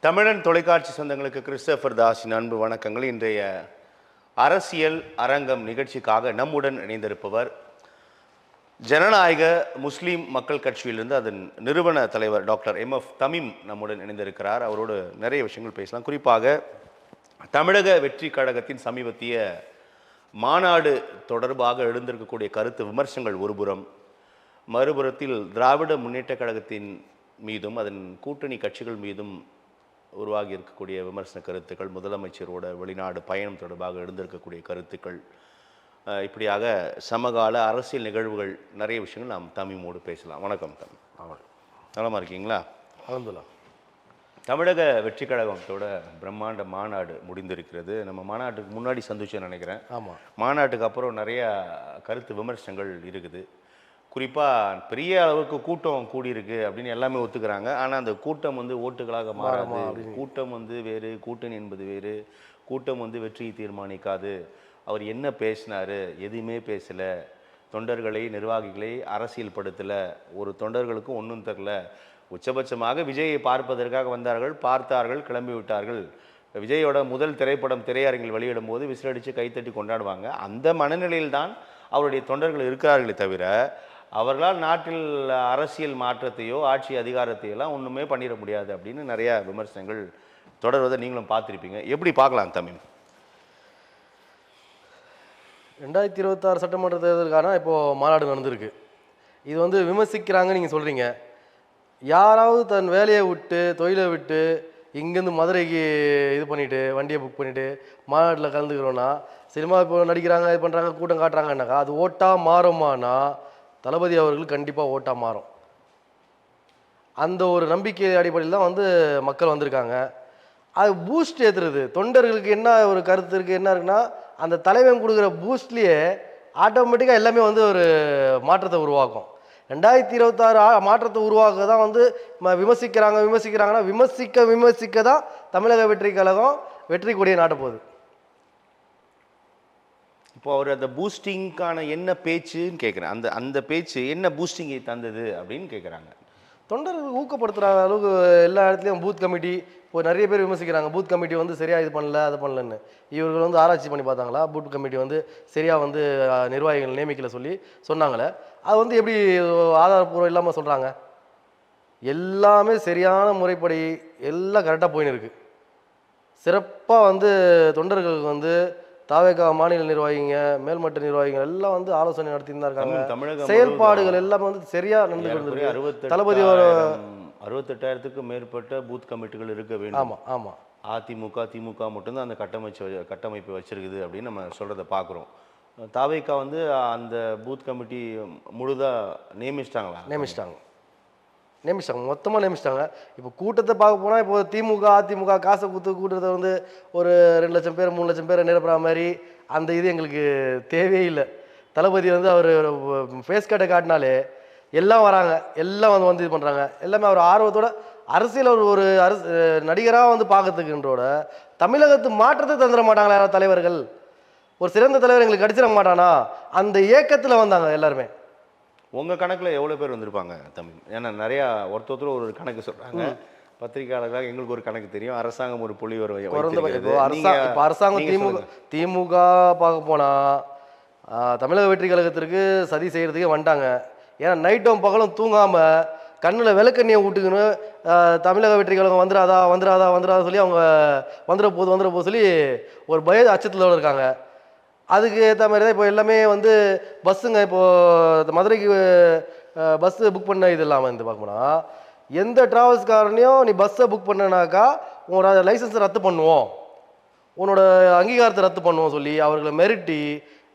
தமிழன் தொலைக்காட்சி சொந்தங்களுக்கு கிறிஸ்டோபர் தாஸின் அன்பு வணக்கங்கள். இன்றைய அரசியல் அரங்கம் நிகழ்ச்சிக்காக நம்முடன் இணைந்திருப்பவர் ஜனநாயக முஸ்லீம் மக்கள் கட்சியிலிருந்து அதன் நிறுவன தலைவர் டாக்டர் எம்.எஃப். தமீம் நம்முடன் இணைந்திருக்கிறார். அவரோடு நிறைய விஷயங்கள் பேசலாம். குறிப்பாக தமிழக வெற்றி கழகத்தின் சமீபத்திய மாநாடு தொடர்பாக எழுந்திருக்கக்கூடிய கருத்து விமர்சனங்கள் ஒருபுறம், மறுபுறத்தில் திராவிட முன்னேற்ற கழகத்தின் மீதும் அதன் கூட்டணி கட்சிகள் மீதும் உருவாகி இருக்கக்கூடிய விமர்சன கருத்துக்கள், முதலமைச்சரோட வெளிநாடு பயணம் தொடர்பாக எழுந்திருக்கக்கூடிய கருத்துக்கள், இப்படியாக சமகால அரசியல் நிகழ்வுகள், நிறைய விஷயங்கள் நாம் தமீமோடு பேசலாம். வணக்கம் தமி. நலமாக இருக்கீங்களா? அல்ஹம்துலில்லாஹ். தமிழக வெற்றி கழகத்தோட பிரம்மாண்ட மாநாடு முடிந்திருக்கிறது. நம்ம மாநாட்டுக்கு முன்னாடி சந்திச்சேன்னு நினைக்கிறேன். ஆமாம். மாநாட்டுக்கு அப்புறம் நிறைய கருத்து விமர்சனங்கள் இருக்குது. குறிப்பாக பெரிய அளவுக்கு கூட்டம் கூடியிருக்கு அப்படின்னு எல்லாமே ஒத்துக்கிறாங்க. ஆனால் அந்த கூட்டம் ஓட்டுகளாக மாறாது. கூட்டம் வேறு, கூட்டணி என்பது வேறு. கூட்டம் வெற்றியை தீர்மானிக்காது. அவர் என்ன பேசினார்? எதுவுமே பேசலை. தொண்டர்களை, நிர்வாகிகளை அரசியல் படுத்தலை. ஒரு தொண்டர்களுக்கும் ஒன்றும் தரல. உச்சபட்சமாக விஜயை பார்ப்பதற்காக வந்தார்கள், பார்த்தார்கள், கிளம்பி விட்டார்கள். விஜயோட முதல் திரைப்படம் திரையரங்கில் வெளியிடும் போது விசிலடித்து கைத்தட்டி கொண்டாடுவாங்க. அந்த மனநிலையில்தான் அவருடைய தொண்டர்கள் இருக்கிறார்களே தவிர, அவர்களால் நாட்டில் அரசியல் மாற்றத்தையோ ஆட்சி அதிகாரத்தையெல்லாம் ஒன்றுமே பண்ணிட முடியாது அப்படின்னு நிறைய விமர்சனங்கள் தொடர்வதை நீங்களும் பார்த்துருப்பீங்க. எப்படி பார்க்கலாம் தமீம்? 2026 சட்டமன்ற தேர்தலுக்கான இப்போது மாநாடு நடந்திருக்கு. இது விமர்சிக்கிறாங்க நீங்கள் சொல்கிறீங்க. யாராவது தன் வேலையை விட்டு, தொழிலை விட்டு, இங்கேருந்து மதுரைக்கு இது பண்ணிவிட்டு, வண்டியை புக் பண்ணிவிட்டு மாநாட்டில் கலந்துக்கிறோன்னா, சினிமா இப்போ நடிக்கிறாங்க, இது பண்ணுறாங்க, கூட்டம் காட்டுறாங்கன்னாக்கா அது ஓட்டாக மாறுமானா தளபதி அவர்கள் கண்டிப்பாக ஓட்டாக மாறும். அந்த ஒரு நம்பிக்கை அடிப்படையில் தான் மக்கள் வந்திருக்காங்க. அது பூஸ்ட் ஏற்றுறது. தொண்டர்களுக்கு என்ன ஒரு கருத்து இருக்குது, என்ன இருக்குன்னா, அந்த தலைவன் கொடுக்குற பூஸ்ட்லேயே ஆட்டோமேட்டிக்காக எல்லாமே ஒரு மாற்றத்தை உருவாக்கும். 2026 மாற்றத்தை உருவாக்க தான் விமர்சிக்கிறாங்கன்னா விமர்சிக்க தான் தமிழக வெற்றி கழகம் வெற்றி கொடியை நாட்டப்போகுது. இப்போ அவர் அந்த பூஸ்டிங்கான என்ன பேச்சுன்னு கேட்குறேன். அந்த பேச்சு என்ன பூஸ்டிங்கை தந்தது அப்படின்னு கேட்குறாங்க. தொண்டர்கள் ஊக்கப்படுத்துகிற அளவுக்கு எல்லா இடத்துலையும் பூத் கமிட்டி, இப்போ நிறைய பேர் விமர்சிக்கிறாங்க, பூத் கமிட்டி சரியாக இது பண்ணல, அது பண்ணலன்னு. இவர்கள் ஆராய்ச்சி பண்ணி பார்த்தாங்களா? பூத் கமிட்டி சரியாக நிர்வாகிகள் நியமிக்கல சொல்லி சொன்னாங்களே, அது எப்படி ஆதாரப்பூர்வம் இல்லாமல் சொல்கிறாங்க? எல்லாமே சரியான முறைப்படி எல்லாம் கரெக்டாக போயின்னு இருக்குது. சிறப்பாக தொண்டர்களுக்கு தாவேகா மாநில நிர்வாகிங்க, மேல்மட்ட நிர்வாகிகள் எல்லாம் ஆலோசனை நடத்திட்டு தான் இருக்காங்க. செயல்பாடுகள் எல்லாமே சரியா நடந்து. தளபதி 68,000க்கும் மேற்பட்ட பூத் கமிட்டிகள் இருக்க வேண்டும். ஆமா ஆமா. அதிமுக, திமுக மட்டும்தான் அந்த கட்டமைப்பு வச்சிருக்குது அப்படின்னு நம்ம சொல்றதை பார்க்குறோம். தாவேகா அந்த பூத் கமிட்டி முழுதா நியமிச்சிட்டாங்க. மொத்தமாக நியமிச்சிட்டாங்க. இப்போ கூட்டத்தை பார்க்க போனால், இப்போ திமுக அதிமுக காசை கொடுத்து கூட்டத்தை ஒரு 2 லட்சம் பேர் 3 லட்சம் பேரை நிரப்புற மாதிரி அந்த இது எங்களுக்கு தேவையே இல்லை. தளபதி அவர் ஃபேஸ் கட்டை காட்டினாலே எல்லாம் வராங்க, எல்லாம் இது பண்ணுறாங்க. எல்லாமே அவர் ஆர்வத்தோட அரசியல் ஒரு நடிகராக பார்க்கறதுக்குன்றோட தமிழகத்து மாற்றத்தை தந்துட மாட்டாங்களா யாராவது தலைவர்கள்? ஒரு சிறந்த தலைவர் எங்களுக்கு அடிச்சிட மாட்டானா? அந்த ஏக்கத்தில் வந்தாங்க எல்லாருமே. உங்கள் கணக்கில் எவ்வளோ பேர் வந்திருப்பாங்க தமிழ்? ஏன்னா நிறையா ஒருத்தர் ஒரு கணக்கு சொல்கிறாங்க. பத்திரிகையாளர்களாக எங்களுக்கு ஒரு கணக்கு தெரியும். அரசாங்கம் ஒரு புள்ளி ஒரு அரசாங்கம் திமுக பார்க்க போனால் தமிழக வெற்றி கழகத்திற்கு சதி செய்கிறதுக்கே வந்துட்டாங்க. ஏன்னா நைட்டும் பகலும் தூங்காமல் கண்ணில் விளக்கண்ணியை விட்டுக்கணும். தமிழக வெற்றி கழகம் வந்துடாதா சொல்லி அவங்க வந்துட போது சொல்லி ஒரு பய அச்சத்தில் இருக்காங்க. அதுக்கு ஏற்ற மாதிரி தான் இப்போ எல்லாமே பஸ்ஸுங்க, இப்போது மதுரைக்கு பஸ்ஸு புக் பண்ண இது இல்லாமல் பார்க்கணும்னா, எந்த டிராவல்ஸ்காரனையும் நீ பஸ்ஸை புக் பண்ணனாக்கா உன்னோட லைசன்ஸை ரத்து பண்ணுவோம், உன்னோட அங்கீகாரத்தை ரத்து பண்ணுவோம் சொல்லி அவர்களை மிரட்டி,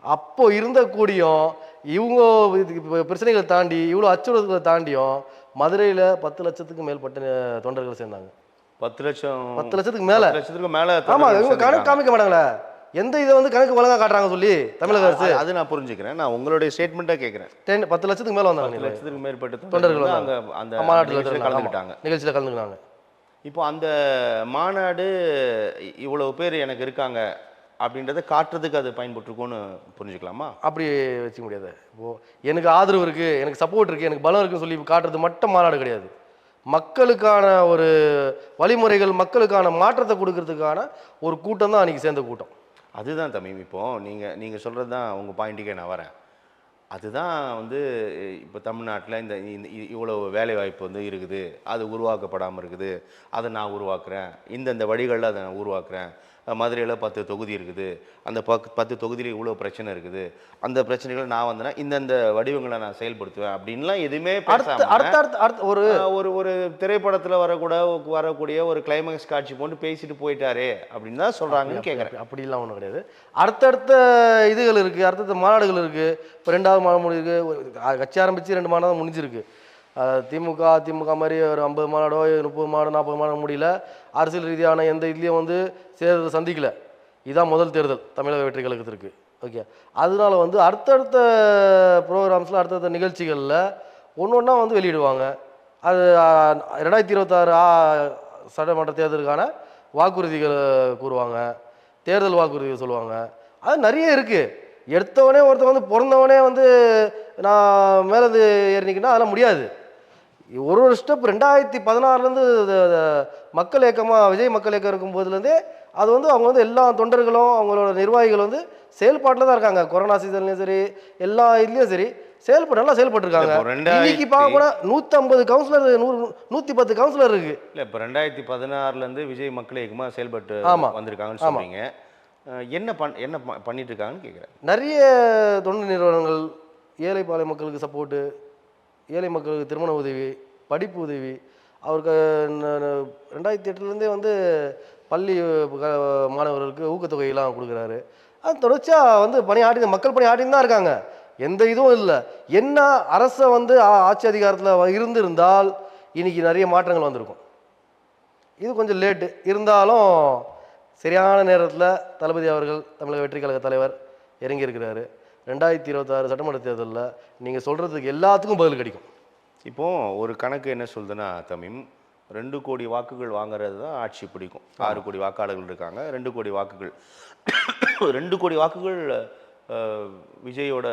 அப்போ இருந்த கூடியும் இவங்க பிரச்சனைகளை தாண்டி, இவ்வளோ அச்சுறுத்தலை தாண்டியும் மதுரையில் 10 லட்சத்துக்கு மேற்பட்ட தொண்டர்கள் சேர்ந்தாங்க. 10 லட்சத்துக்கு மேலே. ஆமாம், இவங்க கணக்கு காமிக்க மாட்டாங்களே. எந்த இதை கணக்கு ஒழுங்காக காட்டுறாங்க சொல்லி தமிழக அரசு. அது நான் புரிஞ்சுக்கிறேன். நான் உங்களுடைய ஸ்டேட்மெண்ட்டாக கேட்குறேன். 10 லட்சத்துக்கு மேலே வந்தாங்க. 10 லட்சத்துக்கு மேற்பட்ட தொண்டர்கள் அந்த மாநாட்டில் கலந்துக்கிட்டாங்க. இப்போ அந்த மாநாடு இவ்வளவு பேர் எனக்கு இருக்காங்க அப்படின்றத காட்டுறதுக்கு அது பயன்பட்டுருக்கோன்னு புரிஞ்சுக்கலாமா? அப்படி வச்சுக்க முடியாது. இப்போது எனக்கு ஆதரவு இருக்குது, எனக்கு சப்போர்ட் இருக்குது, எனக்கு பலம் இருக்குன்னு சொல்லி காட்டுறது மட்டும் மாநாடு கிடையாது. மக்களுக்கான ஒரு வழிமுறைகள், மக்களுக்கான மாற்றத்தை கொடுக்கறதுக்கான ஒரு கூட்டம் தான் அன்றைக்கி சேர்ந்த கூட்டம். அதுதான் தமிழ். இப்போ நீங்கள் சொல்கிறது தான் உங்கள் பாயிண்ட்டுக்கே நான் வரேன். அதுதான் வந்து இப்போ தமிழ்நாட்டில் இந்த இவ்வளோ வேலைவாய்ப்பு வந்து இருக்குது, அது உருவாக்கப்படாமல் இருக்குது, அதை நான் உருவாக்குறேன், இந்தந்த வழிகளில் அதை நான் உருவாக்குறேன். மதுரையில் 10 தொகுதி இருக்குது, அந்த 10 தொகுதியில் இவ்வளோ பிரச்சனை இருக்குது, அந்த பிரச்சனைகளை நான் வந்தேன்னா இந்தந்த வடிவங்களை நான் செயல்படுத்துவேன் அப்படின்லாம் எதுவுமே ஒரு ஒரு ஒரு திரைப்படத்தில் வரக்கூடிய ஒரு கிளைமேக்ஸ் காட்சி போட்டு பேசிட்டு போயிட்டாரே அப்படின்னு தான் சொல்கிறாங்கன்னு கேட்குறேன். அப்படிலாம் ஒன்றும் கிடையாது. அடுத்தடுத்த இதுகள் இருக்குது, அடுத்தடுத்த மாநாடுகள் இருக்குது. இப்போ 2வது மாநாடு முடிஞ்சிருக்கு, கட்சி ஆரம்பித்து 2 மாநாடு முடிஞ்சிருக்கு. திமுக மாதிரி ஒரு 50 மாநாடோ 30 மாநாடு 40 மாநாடு முடியல. அரசியல் ரீதியான எந்த இதுலேயும் வந்து தேர்தல் சந்திக்கல. இதுதான் முதல் தேர்தல் தமிழக வெற்றி கழகத்திற்கு. ஓகே, அதனால வந்து அடுத்தடுத்த ப்ரோக்ராம்ஸில் அடுத்தடுத்த நிகழ்ச்சிகளில் ஒன்று ஒன்றா வந்து வெளியிடுவாங்க. அது 2026 சட்டமன்ற தேர்தலுக்கான வாக்குறுதிகள் கூறுவாங்க, தேர்தல் வாக்குறுதிகள் சொல்லுவாங்க. அது நிறைய இருக்குது. எடுத்தவனே ஒருத்தன் வந்து பிறந்தவனே வந்து நான் மேலேருந்து ஏறினிக்கின்னா அதெல்லாம் முடியாது. ஒரு ஸ்டெப் 2016 மக்கள் இயக்கமாக விஜய் மக்கள் இயக்கம் இருக்கும் போதுலேருந்தே அது வந்து அவங்க வந்து எல்லா தொண்டர்களும் அவங்களோட நிர்வாகிகள் வந்து செயல்பாட்டில் தான் இருக்காங்க. கொரோனா சீசன்லையும் சரி, எல்லா இதுலேயும் சரி நல்லா செயல்பட்டுருக்காங்க. இன்னைக்கு பார்க்க கூட 150 கவுன்சிலர் 110 கவுன்சிலர் இருக்கு. இல்லை, இப்போ 2016 விஜய் மக்கள் இயக்கமாக செயல்பட்டு வந்திருக்காங்கன்னு சொல்றீங்க. என்ன பண்ணிட்டு இருக்காங்கன்னு கேட்குறேன். நிறைய தொண்டு நிறுவனங்கள் ஏழை பாலை மக்களுக்கு சப்போர்ட்டு, ஏழை மக்களுக்கு திருமண உதவி, படிப்பு உதவி. அவருக்கு 2008 வந்து பள்ளி மாணவர்களுக்கு ஊக்கத்தொகையெல்லாம் கொடுக்குறாரு. அது தொடர்ச்சியாக வந்து மக்கள் பணி ஆட்டின்னு தான் இருக்காங்க. எந்த இதுவும் இல்லை. என்ன அரசை வந்து ஆட்சி அதிகாரத்தில் இருந்திருந்தால் இன்னைக்கு நிறைய மாற்றங்கள் வந்திருக்கும். இது கொஞ்சம் லேட்டு இருந்தாலும் சரியான நேரத்தில் தளபதி அவர்கள் தமிழக வெற்றி கழக தலைவர் இறங்கியிருக்கிறாரு. 2026 சட்டமன்ற தேர்தலில் நீங்கள் சொல்கிறதுக்கு எல்லாத்துக்கும் பதில் கிடைக்கும். இப்போது ஒரு கணக்கு என்ன சொல்லுதுன்னா தமிழ், 2 கோடி வாக்குகள் வாங்குறது தான் ஆட்சி பிடிக்கும். 6 கோடி வாக்காளர்கள் இருக்காங்க, 2 கோடி வாக்குகள் 2 கோடி வாக்குகள் விஜயோட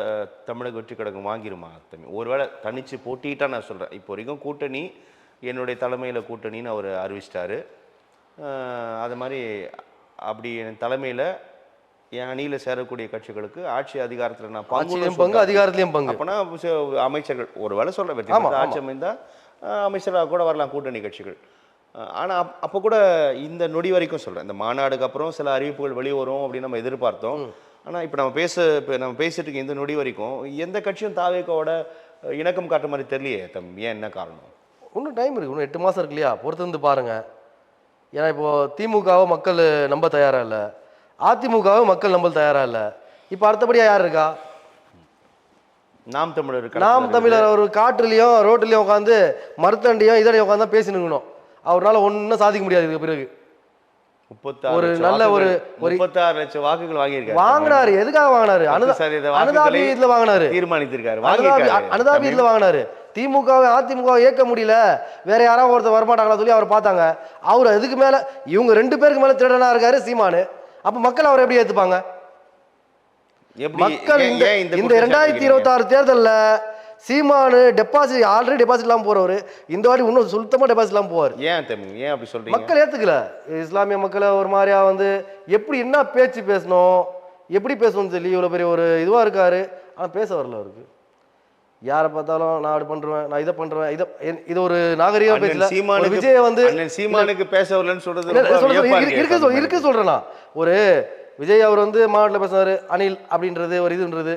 தமிழக வெற்றி கழகம் வாங்கிருமா தமிழ்? ஒருவேளை தனிச்சு போட்டிட்டா நான் சொல்கிறேன். இப்போ வரைக்கும் கூட்டணி என்னுடைய தலைமையில் கூட்டணின்னு அவர் அறிவிச்சிட்டாரு. அது மாதிரி அப்படி என் தலைமையில் என் அணியில் சேரக்கூடிய கட்சிகளுக்கு ஆட்சி அதிகாரத்தில் நான் பங்கு அதிகாரத்திலையும் பங்கு. அப்போனா அமைச்சர்கள் ஒரு வேளை சொல்ல வெற்றி ஆட்சி அமைந்தால் அமைச்சராக கூட வரலாம் கூட்டணி கட்சிகள். ஆனால் அப்போ கூட இந்த நொடி வரைக்கும் சொல்கிறேன், இந்த மாநாடுக்கு அப்புறம் சில அறிவிப்புகள் வெளியே வரும் அப்படின்னு நம்ம எதிர்பார்த்தோம். ஆனால் இப்போ நம்ம பேசிட்டு இருக்க இந்த நொடி வரைக்கும் எந்த கட்சியும் தாவேக்கோட இணக்கம் காட்டுற மாதிரி தெரியலையே ஏன் என்ன காரணம்? இன்னும் டைம் இருக்குது, இன்னும் 8 மாதம் இருக்கு இல்லையா, பொறுத்து வந்து பாருங்கள். ஏன்னா இப்போது திமுகவை மக்கள் நம்ப தயாராக இல்லை, அதிமுகவை மக்கள் நம்ப தயாராக இல்லை. இப்போ அடுத்தபடியாக யார் இருக்கா? நாம் தமிழர் ஒரு காட்டுலையும் ரோட்லையும் உட்காந்து மருத்தண்டியும் இதடையும் உட்காந்து தான் பேசினுக்கணும். அவரால் ஒன்றும் சாதிக்க முடியாது. இதுக்கு பிறகு ஒரு நல்ல ஒரு 36 லட்சம் வாக்குகள் வாங்கினாரு. எதுக்காக வாங்கினாரு? அனுதாபி இதுல வாங்கினாரு, தீர்மானித்திருக்காரு. அனுதாபி இதுல வாங்கினாரு. திமுகவை அதிமுகவை ஏற்க முடியல, வேற யாராவது ஒருத்தர் வரமாட்டாங்களா சொல்லி அவர் பார்த்தாங்க. அவர் எதுக்கு மேல இவங்க 2 பேருக்கு மேல திருடனா இருக்காரு சீமானு. அப்ப மக்கள் அவரை எப்படி ஏத்துப்பாங்க? மக்கள் இந்த 2026 தேர்தலில் சீமானு ஆல்ரெடி டெபாசிட் இல்லாமல் போறவர் இந்த வாட்டி இன்னும் சுத்தமாக டெபாசிட் இல்லாமல் போவார். ஏன் அப்படி சொல்றீங்க? மக்கள் ஏத்துக்கல. இஸ்லாமிய மக்களை ஒரு மாதிரியா வந்து எப்படி என்ன பேச்சு பேசணும், எப்படி பேசணும்னு சொல்லி இவ்வளோ பெரிய ஒரு இதுவாக இருக்காரு. ஆனால் பேச வரல அவருக்கு. யாரை பார்த்தாலும் நான் அப்படி பண்றேன், நான் இதை பண்றேன், இது ஒரு நாகரிகமா பேசல. விஜய் வந்து சீமானுக்கு பேச வரலன்னு சொல்றது இருக்கு சொல்றேன்னா, ஒரு விஜய் அவர் வந்து மாநாட்டில் பேசுறாரு, அனில் அப்படின்றது ஒரு இதுன்றது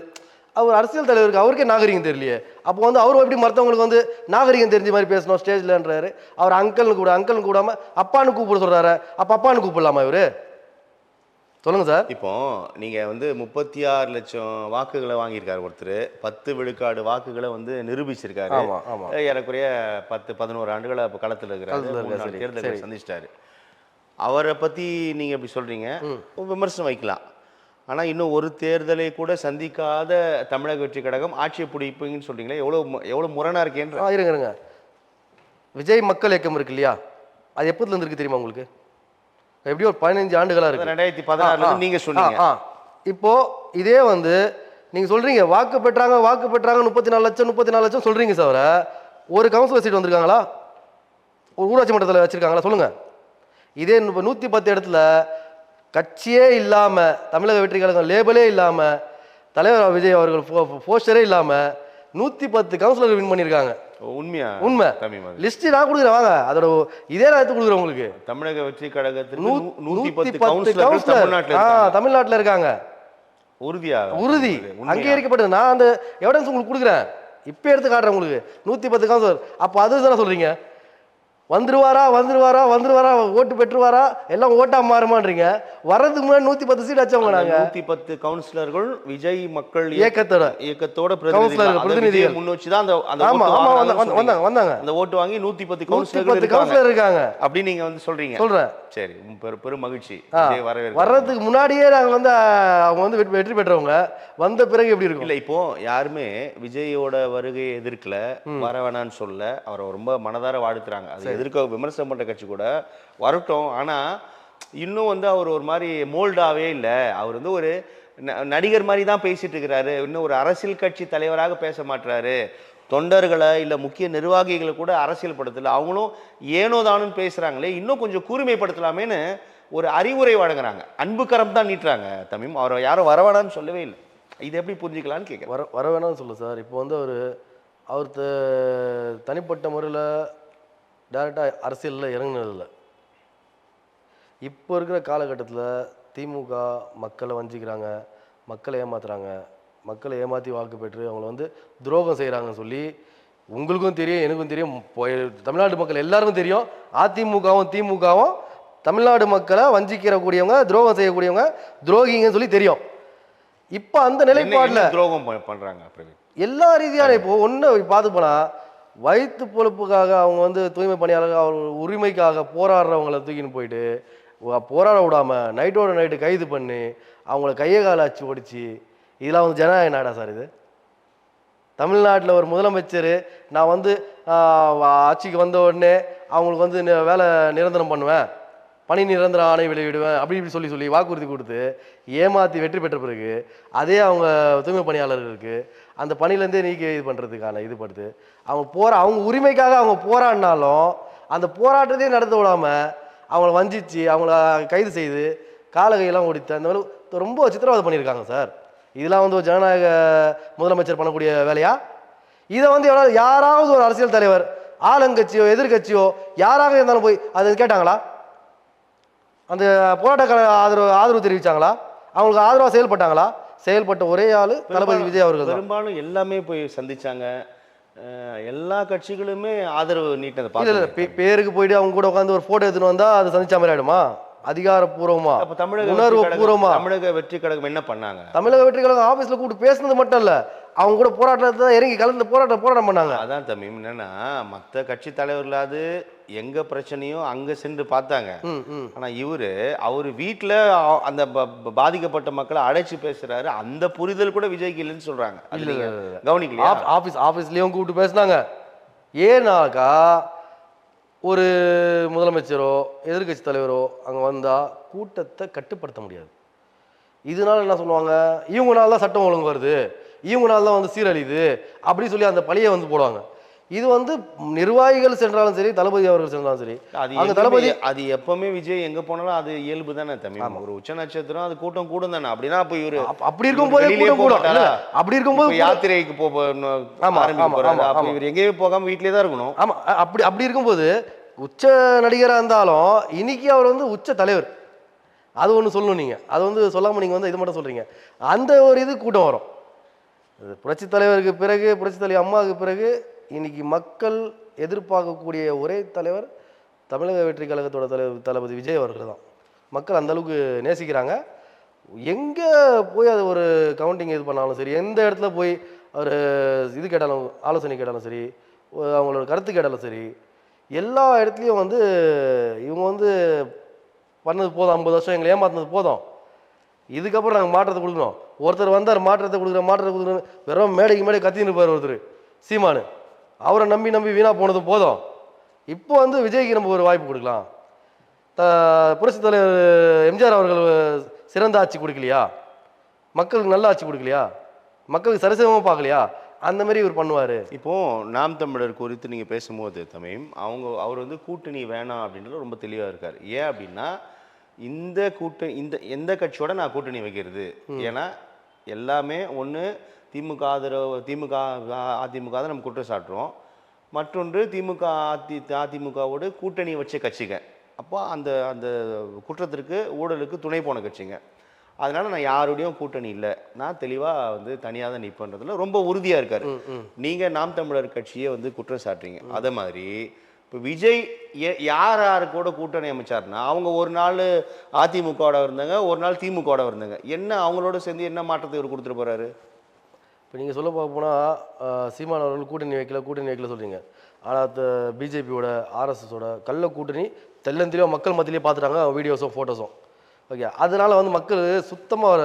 அவர் அரசியல் தலைவருக்கு அவருக்கே நாகரிகம் தெரியலையே. அப்போ வந்து அவர் எப்படி மற்றவங்களுக்கு வந்து நாகரிகம் தெரிஞ்ச மாதிரி பேசணும் ஸ்டேஜ்லன்றாரு. அவர் அங்கிள்னு கூடாம அப்பான்னு கூப்பிட சொல்றாரு. அப்போ அப்பான்னு கூப்பிடலாமா இவரு? சொல்லுங்க சார். இப்போ நீங்க வந்து 36 லட்சம் வாக்குகளை வாங்கியிருக்காரு ஒருத்தர், 10 விழுக்காடு வாக்குகளை வந்து நிரூபிச்சிருக்காரு. ஏறக்குறைய 10-11 ஆண்டுகளை களத்தில் இருக்கிறாரு, தேர்தலை சந்திச்சிட்டாரு. அவரை பத்தி நீங்க எப்படி சொல்றீங்க? விமர்சனம் வைக்கலாம். ஆனால் இன்னும் ஒரு தேர்தலை கூட சந்திக்காத தமிழக வெற்றி கழகம் ஆட்சியை பிடிப்பீங்கன்னு சொல்றீங்களே, எவ்வளோ முரணா இருக்கேன். இருங்க, விஜய் மக்கள் இயக்கம் இருக்கு இல்லையா, அது எப்போதுல இருக்கு தெரியுமா உங்களுக்கு? எப்படி ஒரு 15 ஆண்டுகளா இருக்கு. 2016 நீங்க சொன்னீங்க. இப்போ இதே வந்து நீங்க சொல்றீங்க வாக்கு பெற்றாங்க 34 லட்சம் சொல்றீங்க. சார் ஒரு கவுன்சிலர் சீட் வந்திருக்காங்களா? ஒரு ஊராட்சி மன்றத்தில் வச்சுருக்காங்களா சொல்லுங்கள். இதே இப்போ 110 இடத்துல கட்சியே இல்லாமல், தமிழக வெற்றி கழகம் லேபிளே இல்லாமல், தலைவர் விஜய் அவர்கள் போஸ்டரே இல்லாமல் 110 கவுன்சிலர் வின் பண்ணியிருக்காங்க. உண்மையா? உண்மை. லிஸ்ட் நான் கொடுக்குறேன் வாங்க, அதோட இதே நான் எடுத்து கொடுக்குறேன் உங்களுக்கு. தமிழக வெற்றி கழகத்துக்கு 110 கவுன்சிலர் தமிழ்நாட்டில் இருக்காங்க. உறுதி அங்கீகரிக்கப்பட்டது. நான் அந்த எவிடன்ஸ் உங்களுக்கு கொடுக்குறேன், இப்போ எடுத்து காட்டுறேன் உங்களுக்கு. 110 கவுன்சிலர். அப்போ அது தானே சொல்றீங்க, வந்துருவாரா வந்துருவாரா வந்துருவாரா, ஓட்டு பெற்றுவாரா, எல்லாம் ஓட்டா மாறுமான்றீங்க. வர்றதுக்கு முன்னாடி 110 சீட் வச்சவங்க நாங்க. 110 கவுன்சிலர்கள் விஜய் மக்கள் இயக்கத்தோட பிரதிநிதிகள் முன் வச்சு தான் வந்தாங்க. அந்த ஓட்டு வாங்கி 110 கவுன்சிலர் இருக்காங்க அப்படி நீங்க வந்து சொல்றீங்க. சொல்றேன். சரி, பெரும் மகிழ்ச்சி. வர்றதுக்கு முன்னாடியே நாங்க வந்து அவங்க வந்து வெற்றி பெற்றவங்க, வந்த பிறகு எப்படி இருக்கும்? இல்ல, இப்போ யாருமே விஜயோட வருகையை எதிர்க்கல, வர வேணான்னு சொல்ல, அவரை ரொம்ப மனதார வாழ்த்துறாங்க. அது எதிர்க்க விமர்சனம் பண்ற கட்சி கூட வரட்டும், ஆனா இன்னும் வந்து அவர் ஒரு மாதிரி மோல்டாவே இல்லை. அவர் வந்து ஒரு நடிகர் மாதிரி தான் பேசிட்டு இருக்கிறாரு. இன்னும் ஒரு அரசியல் கட்சி தலைவராக பேச மாட்டாரு. தொண்டர்களை இல்லை முக்கிய நிர்வாகிகளை கூட அரசியல் படுத்தல, அவங்களும் ஏனோ தானும் பேசுறாங்களே, இன்னும் கொஞ்சம் கூர்மைப்படுத்தலாமேன்னு ஒரு அறிவுரை வழங்குறாங்க. அன்பு கரம் தான் நீட்டுறாங்க. தமிழ் அவரை யாரும் வரவேணான்னு சொல்லவே இல்லை. இது எப்படி புரிஞ்சுக்கலான்னு கேட்குறேன். வர வேணாம்னு சொல்லு சார். இப்போ வந்து அவர் தனிப்பட்ட முறையில் டைரெக்டாக அரசியலில் இறங்கினதில்லை. இப்போ இருக்கிற காலகட்டத்தில் திமுக மக்களை வஞ்சிக்கிறாங்க, மக்களை ஏமாத்துறாங்க, மக்களை ஏமாற்றி வாக்கு பெற்று அவங்கள வந்து துரோகம் செய்கிறாங்கன்னு சொல்லி உங்களுக்கும் தெரியும், எனக்கும் தெரியும், தமிழ்நாட்டு மக்கள் எல்லாருக்கும் தெரியும். அதிமுகவும் திமுகவும் தமிழ்நாடு மக்களை வஞ்சிக்கிறக்கூடியவங்க, துரோகம் செய்யக்கூடியவங்க, துரோகிங்கன்னு சொல்லி தெரியும். இப்போ அந்த நிலைப்பாடில் துரோகம் பண்ணுறாங்க எல்லா ரீதியான. இப்போ ஒன்று பார்த்து போனால் வயிற்று பொழப்புக்காக அவங்க வந்து தூய்மை பணியாளர்கள் அவர்கள் உரிமைக்காக போராடுறவங்களை தூக்கின்னு போயிட்டு போராட விடாமல் நைட்டோட நைட்டு கைது பண்ணி அவங்கள கையை காலை அச்சு ஓடிச்சு. இதெல்லாம் வந்து ஜனநாயக நாடா சார்? இது தமிழ்நாட்டில் ஒரு முதலமைச்சர் நான் வந்து ஆட்சிக்கு வந்த உடனே அவங்களுக்கு வந்து வேலை நிரந்தரம் பண்ணுவேன், பணி நிரந்தர ஆணை வெளியிடுவேன் அப்படி இப்படி சொல்லி வாக்குறுதி கொடுத்து ஏமாற்றி வெற்றி பெற்ற பிறகு அதே அவங்க தூய்மை பணியாளர்களுக்கு அந்த பணியிலேருந்தே நீக்கி இது பண்ணுறதுக்கான இது படுத்து அவங்க அவங்க உரிமைக்காக அவங்க போராடினாலும் அந்த போராட்டத்தையும் நடத்த விடாமல் அவங்கள வஞ்சிச்சு அவங்கள கைது செய்து காலகையெல்லாம் ஓடித்து அந்த மாதிரி ரொம்ப சித்திரவதை பண்ணியிருக்காங்க சார். இதெல்லாம் வந்து ஒரு ஜனநாயக முதலமைச்சர் பண்ணக்கூடிய வேலையா? இதை வந்து யாராவது ஒரு அரசியல் தலைவர், ஆளுங்கட்சியோ எதிர்கட்சியோ யாராக இருந்தாலும் போய் அது கேட்டாங்களா? அந்த போராட்ட ஆதரவு தெரிவிச்சாங்களா? அவங்களுக்கு ஆதரவாக செயல்பட்டாங்களா? செயல்பட்ட ஒரே ஆளு தளபதி விஜய் அவர்கள். பெரும்பாலும் எல்லாமே போய் சந்திச்சாங்க, எல்லா கட்சிகளுமே ஆதரவு நீட்டதை பார்த்து பேருக்கு போயிட்டு அவங்க கூட உட்காந்து ஒரு போட்டோ எடுத்துன்னு வந்தா அது சந்திச்ச மாதிரி ஆயிடுமா? அதிகாரப்பூர்வமா உணர்வு பூர்வமா தமிழக வெற்றி கழகம் என்ன பண்ணாங்க? தமிழக வெற்றி கழகம் ஆபீஸ்ல கூப்பிட்டு பேசுனது மட்டும் இல்ல, அவங்க கூட போராட்டத்தை இறங்கி கலந்து போராட்டம் பண்ணாங்க. அதான் தமிழ் என்னன்னா, மற்ற கட்சி தலைவர்களாவது எங்க பிரச்சனையோ அங்க சென்று பார்த்தாங்க. ஆனா அவரு வீட்டுல அந்த பாதிக்கப்பட்ட மக்களை அழைச்சு பேசுறாரு. அந்த புரிதல் கூட விஜய்க்கு இல்லைன்னு சொல்றாங்க. கவனிக்கலையா? ஆபீஸ்லயும் கூப்பிட்டு பேசினாங்க. ஏன்னாக்கா ஒரு முதலமைச்சரோ எதிர்கட்சி தலைவரோ அங்கே வந்தால் கூட்டத்தை கட்டுப்படுத்த முடியாது. இதனால என்ன சொல்லுவாங்க, இவங்கனால தான் சட்டம் ஒழுங்கு வருது, இவங்கனால தான் வந்து சீரழியுது அப்படி சொல்லி அந்த பழியை வந்து போடுவாங்க. இது வந்து நிர்வாகிகள் சென்றாலும் சரி, தளபதி அவர்கள் சென்றாலும் சரி, அந்த தளபதி அது எப்பவுமே விஜய் எங்க போனாலும் அது இயல்பு தானே தமிழ். ஒரு உச்ச நட்சத்திரம், அது கூட்டம் கூடும் தானே. அப்படின்னா அப்ப இவரு அப்படி இருக்கும் போது அப்படி இருக்கும்போது யாத்திரைக்கு இவர் எங்கேயுமே போகாம வீட்லயே தான் இருக்கணும். ஆமா, அப்படி இருக்கும்போது உச்ச நடிகராக இருந்தாலும் இன்னைக்கு அவர் வந்து உச்ச தலைவர். அது ஒன்று சொல்லணும். நீங்கள் அது வந்து சொல்லாமல் நீங்கள் வந்து இது மட்டும் சொல்கிறீங்க. அந்த ஒரு இது கூட்டம் வரும். புரட்சி தலைவருக்கு பிறகு, புரட்சி தலைவர் அம்மாவுக்கு பிறகு இன்னைக்கு மக்கள் எதிர்பார்க்கக்கூடிய ஒரே தலைவர் தமிழக வெற்றி கழகத்தோட தளபதி விஜய் அவர்கள் தான். மக்கள் அந்த அளவுக்கு நேசிக்கிறாங்க. எங்கே போய் அது ஒரு கவுண்டிங் இது பண்ணாலும் சரி, எந்த இடத்துல போய் ஒரு இது கேட்டாலும், ஆலோசனை கேட்டாலும் சரி, அவங்களோட கருத்து கேட்டாலும் சரி, எல்லா இடத்துலையும் வந்து இவங்க வந்து பண்ணது போதும், 50 வருஷம் எங்களை ஏமாத்தினது போதும், இதுக்கப்புறம் நாங்கள் மாற்றத்தை கொடுக்கணும். ஒருத்தர் வந்தார் மாற்றத்தை கொடுக்குறோம் வெறும் மேடைக்கு மேடை கத்தின்னு இருப்பார் ஒருத்தர், சீமானு. அவரை நம்பி வீணாக போனதும் போதும். இப்போ வந்து விஜய்க்கு நம்ம ஒரு வாய்ப்பு கொடுக்கலாம். புரட்சி தலைவர் எம்ஜிஆர் அவர்கள் சிறந்த ஆட்சி கொடுக்கலையா? மக்களுக்கு நல்ல ஆட்சி கொடுக்கலையா? மக்களுக்கு சரிசமமாக பார்க்கலையா? அந்த மாதிரி இவர் பண்ணுவார். இப்போ நாம் தமிழர் குறித்து நீங்கள் பேசும்போது தமீம் அவர் வந்து கூட்டணி வேணாம் அப்படின்றது ரொம்ப தெளிவாக இருக்கார். ஏன் அப்படின்னா எந்த கட்சியோட நான் கூட்டணி வைக்கிறது, ஏன்னா எல்லாமே ஒன்று திமுக ஆதரவு, அதிமுக தான் நம்ம குற்றம் சாட்டுறோம், மற்றொன்று அதிமுகவோடு கூட்டணி வச்ச கட்சிங்க. அப்போ அந்த அந்த குற்றத்திற்கு ஊழலுக்கு துணை போன கட்சிங்க. அதனால நான் யாருடையும் கூட்டணி இல்லை, நான் தெளிவாக வந்து தனியாக தான் நிற்பேன்றதுல ரொம்ப உறுதியாக இருக்கார். நீங்கள் நாம் தமிழர் கட்சியை வந்து குற்றம் சாட்டுறீங்க. அதே மாதிரி இப்போ விஜய் யார் கூட கூட்டணி அமைச்சார்னா, அவங்க ஒரு நாள் அதிமுகவோட இருந்தாங்க, ஒரு நாள் திமுகவோட இருந்தாங்க. என்ன அவங்களோட சேர்ந்து என்ன மாற்றத்தை இவர் கொடுத்துட்டு போறாரு? இப்போ நீங்கள் சொல்ல போனால் சீமான் அவர்கள் கூட்டணி வைக்கல சொல்கிறீங்க. ஆனால் பிஜேபியோட ஆர்எஸ்எஸோட கள்ள கூட்டணி தெல்லந்திரியும் மக்கள் மத்தியிலே பார்த்துட்டாங்க, வீடியோஸும் ஃபோட்டோஸும். ஓகே, அதனால் வந்து மக்கள் சுத்தமாக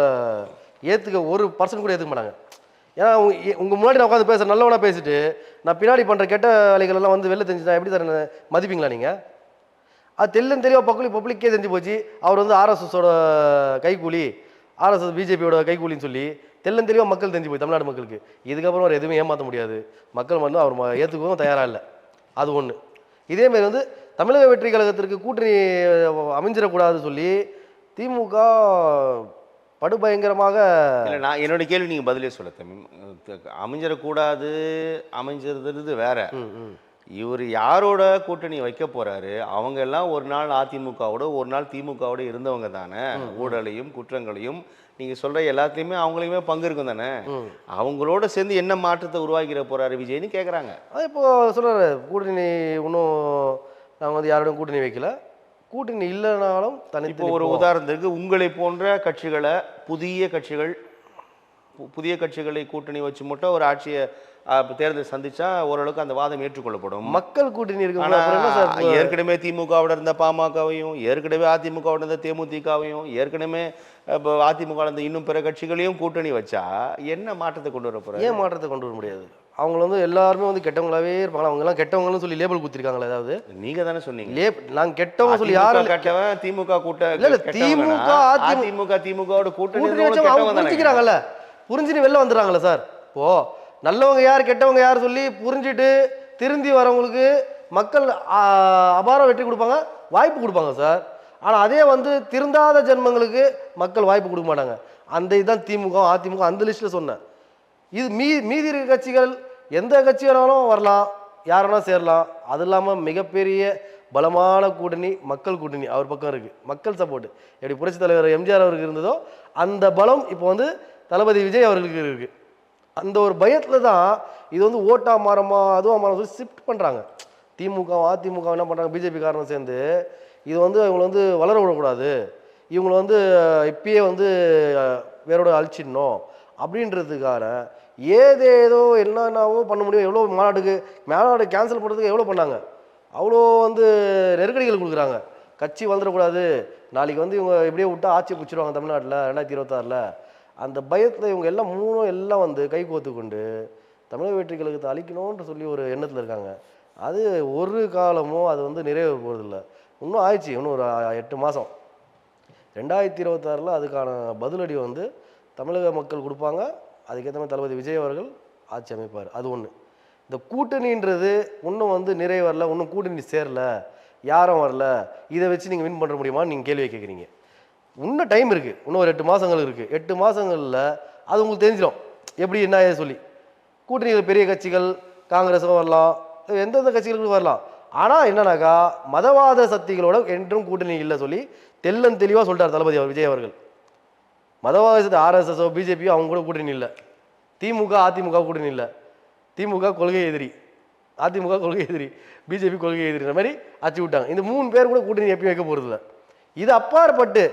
ஏற்றுக்க 1% கூட ஏற்றுக்க மாட்டாங்க. ஏன்னா உங்கள் முன்னாடி நான் உட்காந்து பேசுகிறேன், நல்லவனா பேசிட்டு நான் பின்னாடி பண்ணுற கெட்ட வேலைகள் எல்லாம் வந்து வெளில தெரிஞ்சுட்டா எப்படி சார் மதிப்பீங்களா நீங்கள்? அது தெளிவாக பப்ளிக்கே தெரிஞ்சு போச்சு. அவர் வந்து ஆர்எஸ்எஸோட கைக்கூலி, ஆர்எஸ்எஸ் பிஜேபியோட கைக்கூலின்னு சொல்லி தெளிவாக மக்கள் தெரிஞ்சு போய் தமிழ்நாடு மக்களுக்கு. இதுக்கப்புறம் அவர் எதுவுமே ஏமாற்ற முடியாது. மக்கள் வந்து அவர் ஏற்றுக்கவும் தயாராக இல்லை. அது ஒன்று. இதேமாரி வந்து தமிழக வெற்றி கழகத்திற்கு கூட்டணி அமைஞ்சிடக்கூடாதுன்னு சொல்லி திமுக படுபயங்கரமாக. இல்லை, நான் என்னோட கேள்வி நீங்கள் பதிலே சொல்ல தம்பி. அமைஞ்சிருது வேற. இவர் யாரோட கூட்டணி வைக்க போறாரு? அவங்க எல்லாம் ஒரு நாள் அதிமுகவோட ஒரு நாள் திமுகவோட இருந்தவங்க தானே. ஊழலையும் குற்றங்களையும் நீங்க சொல்ற எல்லாத்தையுமே அவங்களையுமே பங்கு இருக்கும் தானே. அவங்களோட சேர்ந்து என்ன மாற்றத்தை உருவாக்கிற போறாரு விஜய்னு கேட்குறாங்க. அது இப்போ சொல்றாரு கூட்டணி இன்னும் நாங்கள் வந்து யாரோடையும் கூட்டணி வைக்கல, கூட்டணி இல்லைனாலும் தனி. இப்போ ஒரு உதாரணத்துக்கு உங்களை போன்ற கட்சிகளை புதிய கட்சிகளை கூட்டணி வச்சு மட்டும் ஒரு ஆட்சியை தேர்தல் சந்திச்சா ஓரளவுக்கு அந்த வாதம் ஏற்றுக்கொள்ளப்படும். மக்கள் கூட்டணி இருக்கு. ஏற்கனவே திமுகவோட இருந்த பாமகவையும், ஏற்கனவே அதிமுகவோட இருந்த தேமுதிகவையும், ஏற்கனவே அதிமுக இருந்த இன்னும் பிற கட்சிகளையும் கூட்டணி வச்சா என்ன மாற்றத்தை கொண்டு வர போறாரு? ஏன் மாற்றத்தை கொண்டு வர முடியாது? அவங்க வந்து எல்லாருமே வந்து கெட்டவங்களாவே இருப்பாங்க. அவங்க எல்லாம் கெட்டவங்கன்னு சொல்லி லேபிள் குத்திருக்காங்களா? ஏதாவது நீங்க தானே சொன்னீங்க நாங்க கெட்டவங்க சொல்லி யாரும் கெட்டவன் திமுக திமுகவோட கூட்டணி புரிஞ்சுக்கிறாங்கல்ல, புரிஞ்சுட்டு வெளில வந்துடுறாங்கல்ல சார். இப்போ நல்லவங்க யார் கெட்டவங்க யார் சொல்லி புரிஞ்சுட்டு திருந்தி வரவங்களுக்கு மக்கள் அபார வெற்றி கொடுப்பாங்க, வாய்ப்பு கொடுப்பாங்க சார். ஆனால் அதே வந்து திருந்தாத ஜென்மங்களுக்கு மக்கள் வாய்ப்பு கொடுக்க மாட்டாங்க. அந்த இதுதான் திமுக அதிமுக அந்த லிஸ்ட்டில் சொன்னேன். இது மீதி இருக்க கட்சிகள் எந்த கட்சி வேணாலும் வரலாம், யார் வேணாலும் சேரலாம். அது இல்லாமல் மிகப்பெரிய பலமான கூட்டணி மக்கள் கூட்டணி அவர் பக்கம் இருக்குது. மக்கள் சப்போர்ட் எப்படி புரட்சித் தலைவர் எம்ஜிஆர் அவருக்கு இருந்ததோ அந்த பலம் இப்போ வந்து தளபதி விஜய் அவர்களுக்கு இருக்குது. அந்த ஒரு பயத்தில் தான் இது வந்து ஓட்டா மாறமா அதுவா மாறமா சொல்லி ஷிஃப்ட் பண்ணுறாங்க. திமுக அதிமுக என்ன பண்ணுறாங்க, பிஜேபி காரணம் சேர்ந்து இது வந்து இவங்களை வந்து வளர விடக்கூடாது, இவங்களை வந்து இப்பயே வந்து வேரோட அழிச்சிடணும் அப்படின்றதுக்கான ஏதேதோ என்னென்னவோ பண்ண முடியும். எவ்வளோ மாநாடு கேன்சல் பண்ணுறதுக்கு எவ்வளோ பண்ணாங்க, அவ்வளோ வந்து நெருக்கடிகள் கொடுக்குறாங்க. கட்சி வளர்ந்துடக்கூடாது, நாளைக்கு வந்து இவங்க எப்படியே விட்டா ஆட்சியை பிடிச்சிருவாங்க தமிழ்நாட்டில் 2026. அந்த பயத்தில் இவங்க எல்லாம் வந்து கை கோத்து கொண்டு தமிழக வெற்றி கழகத்தை அழிக்கணும்னு சொல்லி ஒரு எண்ணத்தில் இருக்காங்க. அது ஒரு காலமும் அது வந்து நிறைவேற போகிறதில்ல. இன்னும் ஆயிடுச்சு, இன்னும் ஒரு 8 மாதம். 2026 அதுக்கான பதிலடி வந்து தமிழக மக்கள் கொடுப்பாங்க. அதுக்கேற்ற மாதிரி தளபதி விஜய் அவர்கள் ஆட்சி அமைப்பார். அது ஒன்று. இந்த கூட்டணின்றது இன்னும் வந்து நிறைய வரல, இன்னும் கூட்டணி சேரல, யாரும் வரல, இதை வச்சு நீங்கள் வின் பண்ண முடியுமான்னு நீங்கள் கேள்வியை கேட்குறீங்க. இன்னும் டைம் இருக்குது, இன்னும் ஒரு 8 மாதங்கள் இருக்குது. 8 மாதங்களில் அது உங்களுக்கு தெரிஞ்சிடும் எப்படி என்ன சொல்லி. கூட்டணிகள் பெரிய கட்சிகள் காங்கிரஸும் வரலாம், எந்தெந்த கட்சிகளுக்கும் வரலாம். ஆனால் என்னன்னாக்கா மதவாத சக்திகளோட என்றும் கூட்டணி இல்லை சொல்லி தெளிவாக சொல்லிட்டார் தளபதி விஜய் அவர்கள். மதவாத சக்தி ஆர்எஸ்எஸோ பிஜேபியோ அவங்க கூட கூட்டணி இல்லை, திமுக அதிமுக கூட்டணி இல்லை. திமுக கொள்கை எதிரி, அதிமுக கொள்கை எதிரி, பிஜேபி கொள்கை எதிரின்ற மாதிரி ஆச்சு விட்டாங்க. இந்த 3 பேர் கூட கூட்டணி எப்பயும் வைக்க போகிறதில்ல. இது அப்பாற்பட்டு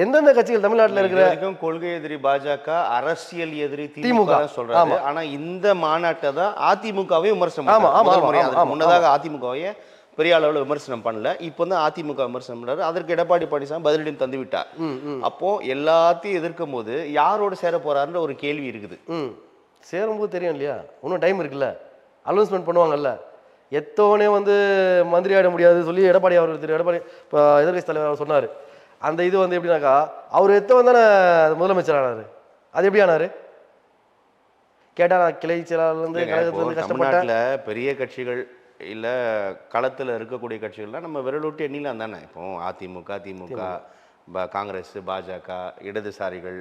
எந்தெந்த கட்சிகள் தமிழ்நாட்டில் இருக்கிற கொள்கை எதிரி பாஜக, அரசியல் எதிரி திமுக சொல்றாங்க. ஆனா இந்த மாநாட்டை தான் அதிமுகவே விமர்சனம். முன்னதாக அதிமுகவையே பெரிய அளவில் விமர்சனம் பண்ணல, இப்போ தான் அதிமுக விமர்சனம் பண்றாரு. அதற்கு எடப்பாடி பழனிசாமி பதிலடி தந்து விட்டார். அப்போ எல்லாத்தையும் எதிர்க்கும் போது யாரோட சேர போறாருன்ற ஒரு கேள்வி இருக்குது. சேரும்போது தெரியும் இல்லையா, இன்னும் டைம் இருக்குல்ல, அனௌன்ஸ்மெண்ட் பண்ணுவாங்கல்ல. எத்தோனே வந்து மந்திரி ஆட முடியாது சொல்லி எடப்பாடி அவர்கள் எடப்பாடி இப்போ எதிர்கட்சி தலைவர் சொன்னார். அந்த இது வந்து எப்படின்னாக்கா அவர் எத்தவன் தானே முதலமைச்சர் ஆனார், அது எப்படி ஆனார்? கேட்டால் நான் கிளை செயலாளர்லேருந்து இல்லைங்க, இப்போ கழகத்துலேருந்து கஷ்டப்பட்டேன். தமிழ்நாட்டில் பெரிய கட்சிகள் இல்லை களத்தில் இருக்கக்கூடிய கட்சிகள்லாம் நம்ம விரலொட்டி எண்ணிலாம் தானே. இப்போ அதிமுக, திமுக, காங்கிரஸ், பாஜக, இடதுசாரிகள்,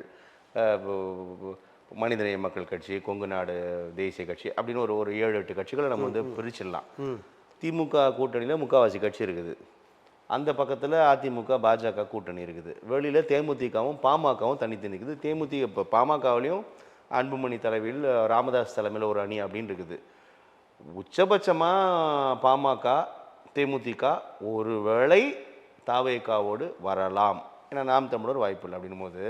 மனிதநேய மக்கள் கட்சி, கொங்கு நாடு தேசிய கட்சி அப்படின்னு ஒரு ஒரு 7-8 கட்சிகளை நம்ம வந்து பிரிச்சிடலாம். திமுக கூட்டணியில் முக்கால்வாசி கட்சி இருக்குது. அந்த பக்கத்தில் அதிமுக, பாஜக கூட்டணி இருக்குது. வெளியில் தேமுதிகவும் பாமகவும் தனித்து நிற்குது. தேமுதிக இப்போ பாமகவிலையும் அன்புமணி தலைமையில் ராமதாஸ் தலைமையில் ஒரு அணி அப்படின்னு இருக்குது. உச்சபட்சமாக பாமக, தேமுதிக ஒரு வேளை தாவேகாவோடு வரலாம். ஏன்னா நாம் தமிழர் வாய்ப்பு இல்லை அப்படின்னும் போது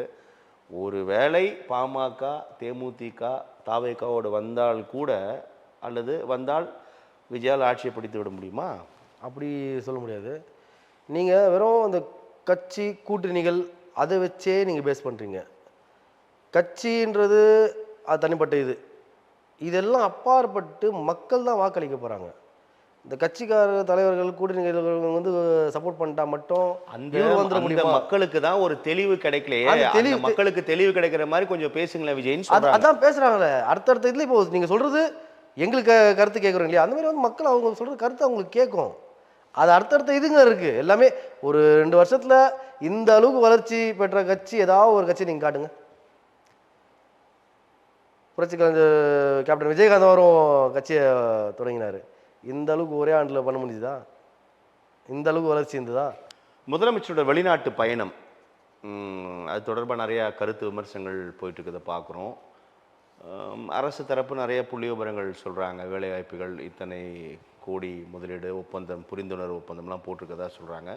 ஒரு வேளை பாமக, தேமுதிக தாவேகாவோடு வந்தால் கூட, அல்லது வந்தால் விஜயால் ஆட்சியை பிடித்து விட முடியுமா? அப்படி சொல்ல முடியாது. நீங்கள் வெறும் அந்த கட்சி கூட்டணிகள் அதை வச்சே நீங்கள் பேஸ் பண்ணுறீங்க. கட்சின்றது அது தனிப்பட்ட இதெல்லாம் அப்பாற்பட்டு மக்கள் தான் வாக்களிக்க போகிறாங்க. இந்த கட்சிக்கார தலைவர்கள் கூட்டணிகள் வந்து சப்போர்ட் பண்ணிட்டா மட்டும் அந்த மக்களுக்கு தான் ஒரு தெளிவு கிடைக்கலையே. அந்த மக்களுக்கு தெளிவு கிடைக்கிற மாதிரி கொஞ்சம் பேசுங்களேன் விஜய்னு சொல்றாங்க. அதான் பேசுறாங்களே. அடுத்தடுத்த இதுல இப்போ நீங்க சொல்றது எங்களுக்கு கருத்து கேட்குறோம் இல்லையா, அந்த மாதிரி வந்து மக்கள் அவங்க சொல்றது கருத்து அவங்களுக்கு கேட்கும். அது அடுத்தடுத்த இதுங்க இருக்கு. எல்லாமே ஒரு 2 வருஷத்துல இந்த அளவுக்கு வளர்ச்சி பெற்ற கட்சி ஏதாவது ஒரு கட்சி நீங்க காட்டுங்க. புரட்சி கலைஞர் கேப்டன் விஜயகாந்த் அவரும் கட்சியை தொடங்கினாரு. இந்த அளவுக்கு ஒரே ஆண்டில் பண்ண முடியுதா? இந்த அளவுக்கு வளர்ச்சி இருந்ததா? முதலமைச்சரோட வெளிநாட்டு பயணம், அது தொடர்பாக நிறையா கருத்து விமர்சனங்கள் போயிட்டு இருக்கிறத பார்க்குறோம். அரசு தரப்பு நிறைய புள்ளி விவரங்கள் சொல்கிறாங்க. வேலைவாய்ப்புகள் இத்தனை கோடி முதலீடு ஒப்பந்தம், புரிந்துணர்வு ஒப்பந்தம்லாம் போட்டிருக்கதா சொல்கிறாங்க.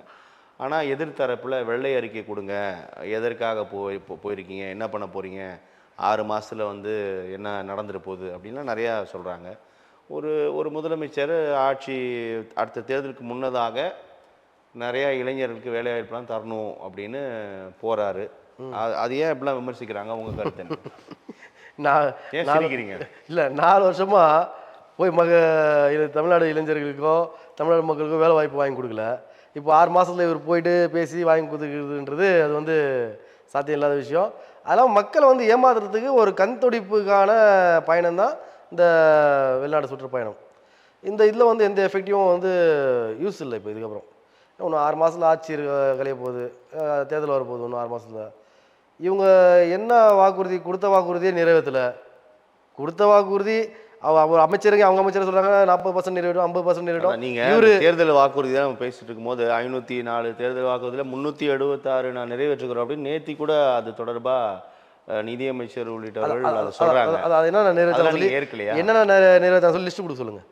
ஆனால் எதிர்த்தரப்பில் வெள்ளை அறிக்கை கொடுங்க, எதற்காக போயிருக்கீங்க, என்ன பண்ண போகிறீங்க, 6 மாதத்தில் வந்து என்ன நடந்துட போகுது அப்படின்லாம் நிறையா சொல்கிறாங்க. ஒரு முதலமைச்சர் ஆட்சி அடுத்த தேர்தலுக்கு முன்னதாக நிறையா இளைஞர்களுக்கு வேலைவாய்ப்புலாம் தரணும் அப்படின்னு போகிறாரு. அது ஏன் இப்படிலாம் விமர்சிக்கிறாங்க? உங்கள் கருத்து என்ன? நான் ஏன் சிரிக்கிறீங்க? இல்லை, 4 வருஷமாக போய் தமிழ்நாடு இளைஞர்களுக்கோ தமிழ்நாடு மக்களுக்கோ வேலை வாய்ப்பு வாங்கி கொடுக்கல. இப்போ 6 மாதத்தில் இவர் போயிட்டு பேசி வாங்கி கொடுக்குறதுன்றது அது வந்து சாத்தியம் இல்லாத விஷயம். அதெல்லாம் மக்களை வந்து ஏமாத்துறதுக்கு ஒரு கண் துடிப்புக்கான பயணம் தான் இந்த வெளிநாடு சுற்றுப்பயணம். இந்த இதில் வந்து எந்த எஃபெக்டிவும் வந்து யூஸ் இல்லை. இப்போ இதுக்கப்புறம் இன்னும் 6 மாதத்தில் ஆட்சி கலைய போகுது, தேர்தல் வரப்போகுது. இன்னும் 6 மாதத்தில் இவங்க என்ன வாக்குறுதி கொடுத்த வாக்குறுதியே நிறைவேற்றலை. கொடுத்த வாக்குறுதி அவங்க அமைச்சருங்க, அவங்க அமைச்சர் சொல்கிறாங்க 40% நிறைவேற்றும், 50% நிறைவேற்றும். நீங்கள் தேர்தல் வாக்குறுதி தான் பேசிட்டு இருக்கும்போது 504 தேர்தல் வாக்குறுதியில் 376 நான் நிறைவேற்றுக்கிறோம் அப்படின்னு நேற்று கூட அது தொடர்பாக நிதியமைச்சர் உள்ளிட்டவர்கள் அதை சொல்கிறாங்க. அது என்ன நிறைவேற்ற சொல்லி ஏற்கலையா? என்னென்ன நிறைவேற்ற சொல்லி லிஸ்ட்டு கொடுக்க சொல்லுங்கள்.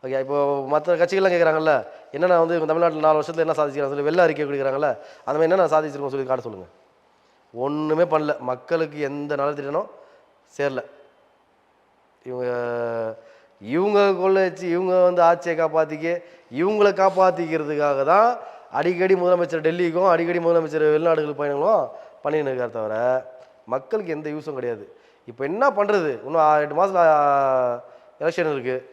ஓகே, இப்போ மற்ற கட்சிகள்லாம் கேட்குறாங்கல்ல, என்னென்ன வந்து தமிழ்நாட்டில் 4 வருஷத்தில் என்ன சாதிச்சிக்கிறாங்க சொல்லி வெள்ளை அறிக்கை கொடுக்குறாங்கல்ல, அந்த மாதிரி என்னென்ன சாதிச்சிருக்கோம் சொல்லி காட்ட சொல்லுங்கள். ஒன்றுமே பண்ணல. மக்களுக்கு எந்த நலத்திட்டனும் சேரல. இவங்க கொள்ளைச்சு இவங்க வந்து ஆட்சியை இவங்களை காப்பாற்றிக்கிறதுக்காக தான் அடிக்கடி முதலமைச்சர் டெல்லிக்கும் அடிக்கடி முதலமைச்சர் வெளிநாடுகளுக்கு பயணங்களும் பண்ணின்னு இருக்கார். தவிர மக்களுக்கு எந்த யூஸும் கிடையாது. இப்போ என்ன பண்ணுறது? இன்னும் 8 மாதத்தில் எலெக்ஷன் இருக்குது.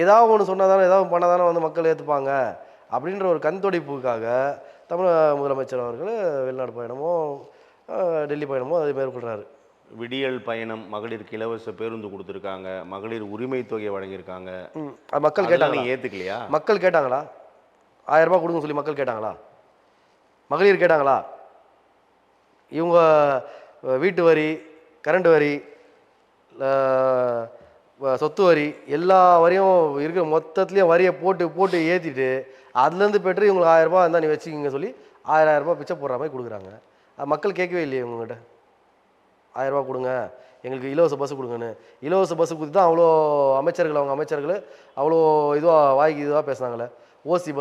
ஏதாவது ஒன்று சொன்னால் தானே, ஏதாவது பண்ணால் தானே வந்து மக்கள் ஏற்றுப்பாங்க அப்படின்ற ஒரு கண்துடைப்புக்காக தமிழ் முதலமைச்சர் அவர்கள் வெளிநாடு பயணமும் டெல்லி பயணமும் அதை மேற்கொள்கிறாரு. விடியல் பயணம், மகளிருக்கு இலவச பேருந்து கொடுத்துருக்காங்க, மகளிர் உரிமை தொகையை வழங்கியிருக்காங்க. மக்கள் கேட்டாங்க, நீ ஏற்றுக்கலையா? மக்கள் கேட்டாங்களா? 1000 ரூபாய் கொடுங்க சொல்லி மக்கள் கேட்டாங்களா? மகளிர் கேட்டாங்களா? இவங்க வீட்டு வரி, கரண்ட் வரி, சொத்து வரி, எல்லா வரியும் இருக்கிற மொத்தத்துலேயும் வரியை போட்டு போட்டு ஏற்றிட்டு அதுலேருந்து பெற்று இவங்களுக்கு 1000 ரூபாய் இருந்தால் நீ வச்சுக்கிங்க சொல்லி 1000 ரூபாய் பிச்சை போடுற மாதிரி கொடுக்குறாங்க. மக்கள் கேட்கவே இல்லையே இவங்ககிட்ட. 1000 ரூபா கொடுங்க, எங்களுக்கு இலவச பஸ்ஸு கொடுங்கன்னு. இலவச பஸ்ஸு கொடுத்து தான் அவ்வளோ அமைச்சர்கள், அவங்க அமைச்சர்கள் அவ்வளோ இதுவாக வாய்க்கு இதுவாக பேசுனாங்களே, ஓசி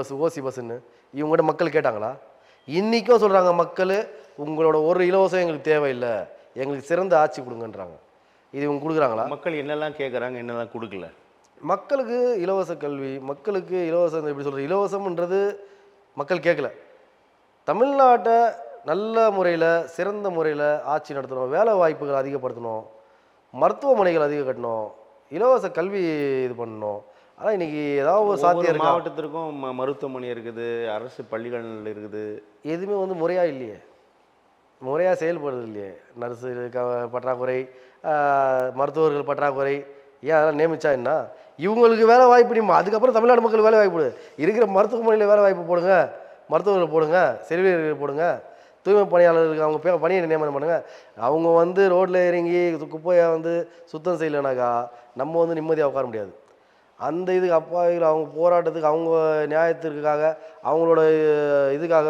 பஸ்ஸுன்னு. இவங்ககிட்ட மக்கள் கேட்டாங்களா? இன்றைக்கும் சொல்கிறாங்க மக்கள், உங்களோட ஒரு இலவசம் எங்களுக்கு தேவையில்லை, எங்களுக்கு சிறந்த ஆட்சி கொடுங்கன்றாங்க. இது இவங்க கொடுக்குறாங்களா? மக்கள் என்னெல்லாம் கேட்குறாங்க, என்னெல்லாம் கொடுக்கல? மக்களுக்கு இலவச கல்வி, மக்களுக்கு இலவசம், எப்படி சொல்கிறது, இலவசம்ன்றது மக்கள் கேட்கல. தமிழ்நாட்டை நல்ல முறையில் சிறந்த முறையில் ஆட்சி நடத்தணும், வேலை வாய்ப்புகள் அதிகப்படுத்தணும், மருத்துவமனைகள் அதிகம் கட்டணும், இலவச கல்வி இது பண்ணணும். ஆனால் இன்றைக்கி ஏதாவது ஒரு சாத்தியம் மாவட்டத்திற்கும் மருத்துவமனை இருக்குது, அரசு பள்ளிகள் இருக்குது, எதுவுமே வந்து முறையாக இல்லையே. முறையாக செயல்படுறது இல்லையே. நர்ஸு பற்றாக்குறை, மருத்துவர்கள் பற்றாக்குறை, ஏன் அதெல்லாம் நியமிச்சா என்ன? இவங்களுக்கு வேலை வாய்ப்பு அதுக்கப்புறம் தமிழ்நாடு மக்களுக்கு வேலை வாய்ப்பு இருக்கிற மருத்துவமனையில் வேலை வாய்ப்பு போடுங்க, மருத்துவர்கள் போடுங்க, செவிலியர்கள் போடுங்க, தூய்மை பணியாளர்களுக்கு அவங்க பணியை நியமனம் பண்ணுங்கள். அவங்க வந்து ரோட்டில் இறங்கி குப்பையை வந்து சுத்தம் செய்யலைனாக்கா நம்ம வந்து நிம்மதியாக உட்கார முடியாது. அந்த இதுக்கு அப்பாவிகள் அவங்க போராட்டத்துக்கு, அவங்க நியாயத்திற்காக, அவங்களோட இதுக்காக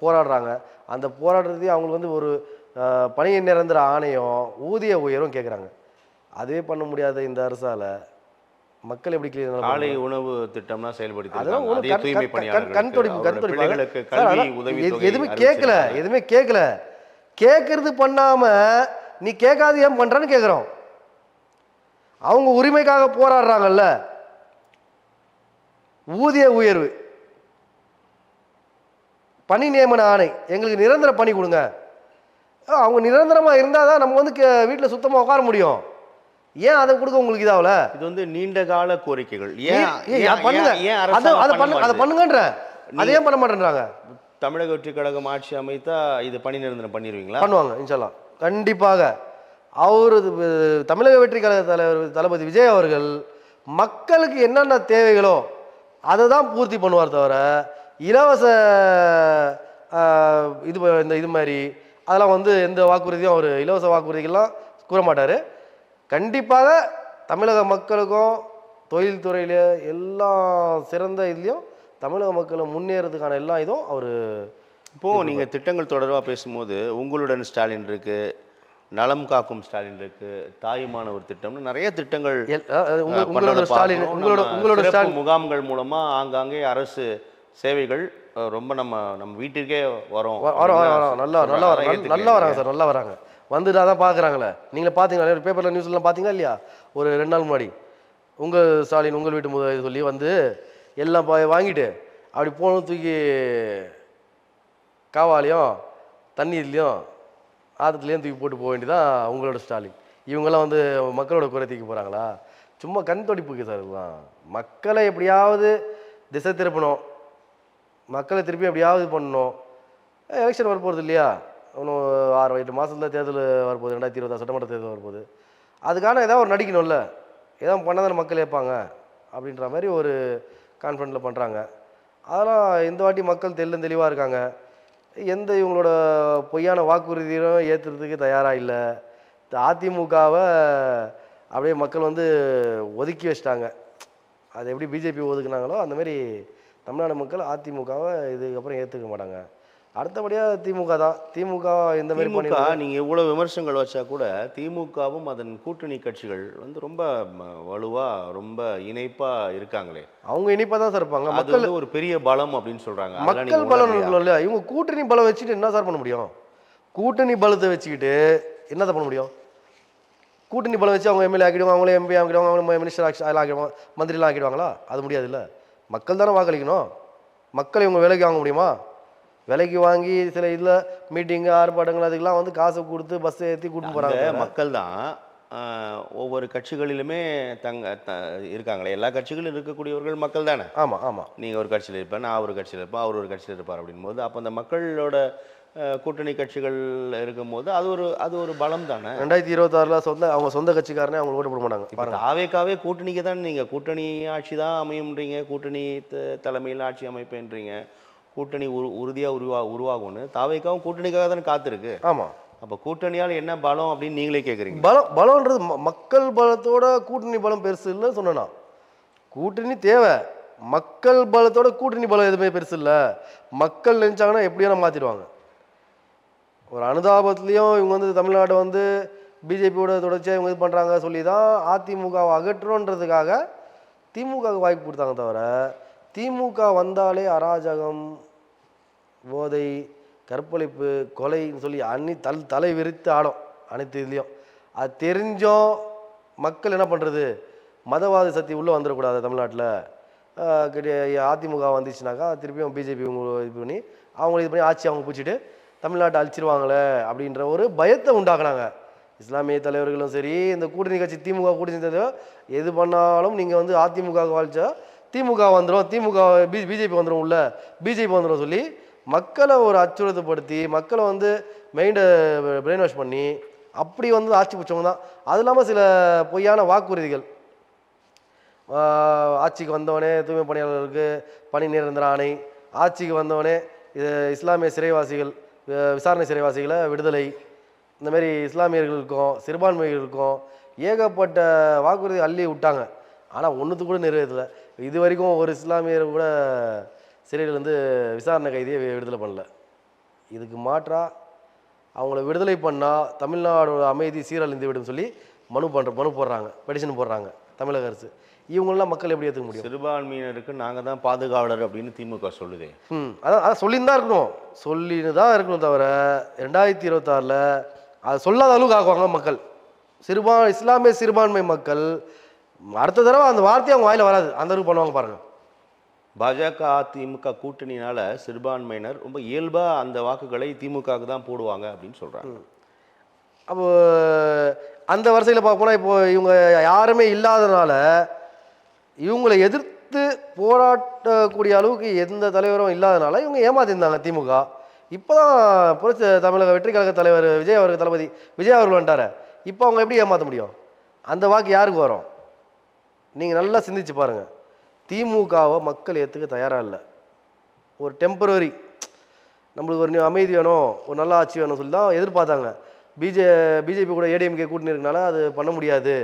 போராடுறாங்க. அந்த போராட்டத்தையும் அவங்களுக்கு வந்து ஒரு பணி நிரந்தர ஆணையம், ஊதிய உயர்வும் கேட்குறாங்க. அதே பண்ண முடியாத இந்த அரசால் மக்கள் எப்படி காலை உணவு திட்டம்லாம் செயல்படுத்தி எதுவுமே கேட்கல. கேட்கறது பண்ணாம நீ கேட்காது ஏன் பண்றன்னு கேட்குறோம். அவங்க உரிமைக்காக போராடுறாங்கல்ல. ஊதிய உயர்வு, பணி நியமன ஆணை, எங்களுக்கு நிரந்தர பணி கொடுங்க. அவங்க நிரந்தரமாக இருந்தால் தான் நம்ம வந்து வீட்டில் சுத்தமாக உட்கார முடியும். ஏன் அதை கொடுக்க உங்களுக்கு இதாகல? இது வந்து நீண்ட கால கோரிக்கைகள். அதை பண்ணுங்கன்ற, அதே பண்ண மாட்டேன்றாங்க. தமிழக வெற்றி கழகம் ஆட்சி அமைத்தா இது பணி நிரந்தரம் பண்ணிடுவீங்களா? பண்ணுவாங்க இன்ஷால்லா, கண்டிப்பாக. அவரு தமிழக வெற்றி கழக தலைவர் தளபதி விஜய் அவர்கள் மக்களுக்கு என்னென்ன தேவைகளோ அதை தான் பூர்த்தி பண்ணுவார் தவிர இலவச இது மாதிரி அதெல்லாம் வந்து எந்த வாக்குறுதியும் அவர் இலவச வாக்குறுதிகள்லாம் கூற மாட்டார். கண்டிப்பாக தமிழக மக்களுக்கும் தொழில்துறையில் எல்லா சிறந்த இதுலேயும் தமிழக மக்களை முன்னேறதுக்கான எல்லா இதுவும் அவர். இப்போது நீங்கள் திட்டங்கள் தொடர்பாக பேசும்போது உங்களுடன் ஸ்டாலின் இருக்குது, நலம் காக்கும் ஸ்டாலின் இருக்குது, தாயுமானவர் திட்டம்னு நிறைய திட்டங்கள் உங்களோட முகாம்கள் மூலமாக ஆங்காங்கே அரசு சேவைகள் ரொம்ப நம்ம வீட்டிற்கே வரோம். நல்லா வராங்க சார், நல்லா வராங்க. வந்துட்டு அதான் பார்க்குறாங்களே, நீங்களே பார்த்தீங்களா பேப்பரில் நியூஸ்லாம் பார்த்தீங்களா இல்லையா? ஒரு 2 நாள் முன்னாடி உங்கள் ஸ்டாலின் உங்கள் வீட்டு முதல் சொல்லி வந்து எல்லாம் வாங்கிட்டு அப்படி போகணும், தூக்கி காவாலையும் தண்ணீர்லேயும் ஆற்றுலையும் தூக்கி போட்டு போக வேண்டியதான் உங்களோட ஸ்டாலின். இவங்கெல்லாம் வந்து மக்களோட குறை தூக்கி போகிறாங்களா? சும்மா கண் துடிப்புக்கு சார். இதுதான் மக்களை எப்படியாவது திசை திருப்பணும், மக்களை திருப்பி எப்படியாவது பண்ணணும். எலெக்ஷன் வரப்போகிறது இல்லையா? இன்னும் 6-8 மாதத்தில் தேர்தல் வரப்போகுது, 2026 சட்டமன்ற தேர்தல் வரப்போகுது. அதுக்கான ஏதாவது ஒரு நடிக்கணும்ல, ஏதாவது பண்ணால் தானே மக்கள் ஏற்பாங்க அப்படின்ற மாதிரி ஒரு கான்ஃபிடென்ட்டில் பண்ணுறாங்க. அதெல்லாம் இந்த வாட்டி மக்கள் தெளிவாக இருக்காங்க. எந்த இவங்களோட பொய்யான வாக்குறுதியும் ஏற்றுறதுக்கு தயாராக இல்லை. அதிமுகவை அப்படியே மக்கள் வந்து ஒதுக்கி வச்சிட்டாங்க. அது எப்படி பிஜேபி ஒதுக்குனாங்களோ அந்தமாரி தமிழ்நாடு மக்கள் அதிமுகவை இதுக்கப்புறம் ஏற்றுக்க மாட்டாங்க. அடுத்தபடியாக திமுக தான். திமுக இந்த மாதிரி நீங்கள் எவ்வளோ விமர்சனங்கள் வச்சா கூட திமுகவும் அதன் கூட்டணி கட்சிகள் வந்து ரொம்ப வலுவாக ரொம்ப இணைப்பாக இருக்காங்களே. அவங்க இணைப்பாக தான் சார் இருப்பாங்க. மக்கள் ஒரு பெரிய பலம் அப்படின்னு சொல்கிறாங்க. மக்கள் பலம் இல்லையா? இவங்க கூட்டணி பலம் வச்சுட்டு என்ன சார் பண்ண முடியும்? கூட்டணி பலத்தை வச்சுக்கிட்டு என்னதை பண்ண முடியும்? கூட்டணி பலம் வச்சு அவங்க எம்எல்ஏ ஆக்கிடுவாங்க, அவங்களே எம்பி ஆக்கிடுவாங்க, அவங்களே மினிஸ்டர் ஆக்கிடுவாங்க, மந்திரிலாம் ஆக்கிடுவாங்களா? அது முடியாது இல்லை. மக்கள் தானே வாக்களிக்கணும். மக்களை இவங்க விலைக்கு வாங்க முடியுமா? விலைக்கு வாங்கி சில இதில் மீட்டிங்கு ஆர்ப்பாட்டங்கள் அதுக்கெல்லாம் வந்து காசை கொடுத்து பஸ் ஏற்றி கூட்டிட்டு போகிறாங்க. மக்கள் தான் ஒவ்வொரு கட்சிகளிலுமே இருக்காங்களே, எல்லா கட்சிகளிலும் இருக்கக்கூடியவர்கள் மக்கள் தானே. ஆமாம் ஆமாம். நீங்கள் ஒரு கட்சியில் இருப்பேன், நான் ஒரு கட்சியில் இருப்பேன், அவர் ஒரு கட்சியில் இருப்பார் அப்படின் போது அப்போ அந்த மக்களோட கூட்டணி கட்சிகள் இருக்கும்போது அது ஒரு பலம் தானே. 2026 அவங்க சொந்த கட்சிக்காரனே அவங்க ஓட்டு போட மாட்டாங்க. தாவேக்காவே கூட்டணிக்கு தானே. நீங்கள் கூட்டணி ஆட்சி தான் அமையும்ன்றீங்க, கூட்டணி தலைமையில் ஆட்சி அமைப்பேன்றீங்க, கூட்டணி உறுதியாக உருவாகும்னு. தாவேக்காவும் கூட்டணிக்காக தானே காத்திருக்கு. ஆமாம். அப்போ கூட்டணியால் என்ன பலம் அப்படின்னு நீங்களே கேட்குறீங்க. பலம்ன்றது மக்கள் பலத்தோட கூட்டணி பலம் பெருசு இல்லைன்னு சொன்னா. கூட்டணி தேவை, மக்கள் பலத்தோட கூட்டணி பலம் எதுவுமே பெருசு இல்லை. மக்கள் நினைச்சாங்கன்னா எப்படியான மாற்றிடுவாங்க. ஒரு அனுதாபத்துலேயும் இவங்க வந்து தமிழ்நாடு வந்து பிஜேபியோட தொடர்ச்சியாக இவங்க இது பண்ணுறாங்க சொல்லி தான் அதிமுகவை அகற்றோன்றதுக்காக திமுகவுக்கு வாய்ப்பு கொடுத்தாங்க. தவிர திமுக வந்தாலே அராஜகம், போதை, கற்பழிப்பு, கொலைன்னு சொல்லி தலை விரித்து ஆடும் அனைத்து இதுலேயும். அது தெரிஞ்சும் மக்கள் என்ன பண்ணுறது? மதவாத சக்தி உள்ளே வந்துடக்கூடாது தமிழ்நாட்டில். அதிமுக வந்துச்சுனாக்கா திருப்பியும் பிஜேபி இது பண்ணி அவங்கள இது பண்ணி ஆட்சி அவங்க பிடிச்சிட்டு தமிழ்நாட்டை அழிச்சிருவாங்களே அப்படின்ற ஒரு பயத்தை உண்டாக்குனாங்க. இஸ்லாமிய தலைவர்களும் சரி, இந்த கூட்டணி கட்சி திமுக கூட்டணி எது பண்ணாலும் நீங்கள் வந்து அதிமுக வாழ்ச்சா திமுக வந்துடும், திமுக பிஜேபி வந்துடும், உள்ள பிஜேபி வந்துடும் சொல்லி மக்களை ஒரு அச்சுறுத்தப்படுத்தி மக்களை வந்து மைண்டை பிரெயின் வாஷ் பண்ணி அப்படி வந்து ஆட்சி பிடிச்சவங்க தான். அது இல்லாமல் சில பொய்யான வாக்குறுதிகள், ஆட்சிக்கு வந்தவொடனே தூய்மை பணியாளர்களுக்கு பணி நிரந்தர ஆணை, ஆட்சிக்கு வந்தவொடனே இது இஸ்லாமிய சிறைவாசிகள் விசாரணை சிறைவாசிகளை விடுதலை, இந்த மாதிரி இஸ்லாமியர்களுக்கும் சிறுபான்மைகளுக்கும் ஏகப்பட்ட வாக்குறுதி அள்ளி விட்டாங்க. ஆனால் ஒன்றுத்து கூட நிறைவேற்றலை. இது வரைக்கும் ஒரு இஸ்லாமியர் கூட சிறையில் வந்து விசாரணை கைதியை விடுதலை பண்ணல. இதுக்கு மாற்றாக அவங்கள விடுதலை பண்ணால் தமிழ்நாடோட அமைதி சீரழிந்து விடும் சொல்லி மனு போடுறாங்க, பெடிஷன் போடுறாங்க தமிழக அரசு. இவங்களெலாம் மக்கள் எப்படி ஏற்றுக்க முடியும்? சிறுபான்மையினருக்கு நாங்கள் தான் பாதுகாவலர் அப்படின்னு திமுக சொல்லுதே. அதான் சொல்லின்னு தான் இருக்கணும், சொல்லின்னு தான் இருக்கணும் தவிர 2026 அது சொல்லாத அளவுக்கு ஆக்குவாங்க மக்கள். இஸ்லாமிய சிறுபான்மை மக்கள் அடுத்த தடவை அந்த வார்த்தை அவங்க வாயில வராது, அந்த அளவுக்கு பண்ணுவாங்க பாருங்க. பாஜக அதிமுக கூட்டணியினால சிறுபான்மையினர் ரொம்ப இயல்பா அந்த வாக்குகளை திமுகவுக்கு தான் போடுவாங்க அப்படின்னு சொல்றாங்க. அப்போ அந்த வரிசையில் பார்க்க போனால் இப்போ இவங்க யாருமே இல்லாதனால இவங்களை எதிர்த்து போராட்டக்கூடிய அளவுக்கு எந்த தலைவரும் இல்லாதனால இவங்க ஏமாத்திருந்தாங்க திமுக. இப்போ தான் புரட்சி தமிழக வெற்றி கழக தலைவர் விஜய் அவர்கள் தளபதி விஜய் அவர்கள் வந்துட்டார. இப்போ அவங்க எப்படி ஏமாற்ற முடியும்? அந்த வாக்கு யாருக்கு வரும்? நீங்கள் நல்லா சிந்திச்சு பாருங்கள். திமுகவை மக்கள் ஏற்றுக்க தயாராக இல்லை. ஒரு டெம்பரரி நம்மளுக்கு ஒரு அமைதி வேணும், ஒரு நல்ல ஆட்சி வேணும் சொல்லி தான் எதிர்பார்த்தாங்க. பிஜேபி கூட ஏடிஎம்கே கூட்டணி இருக்கனால அது பண்ண முடியாது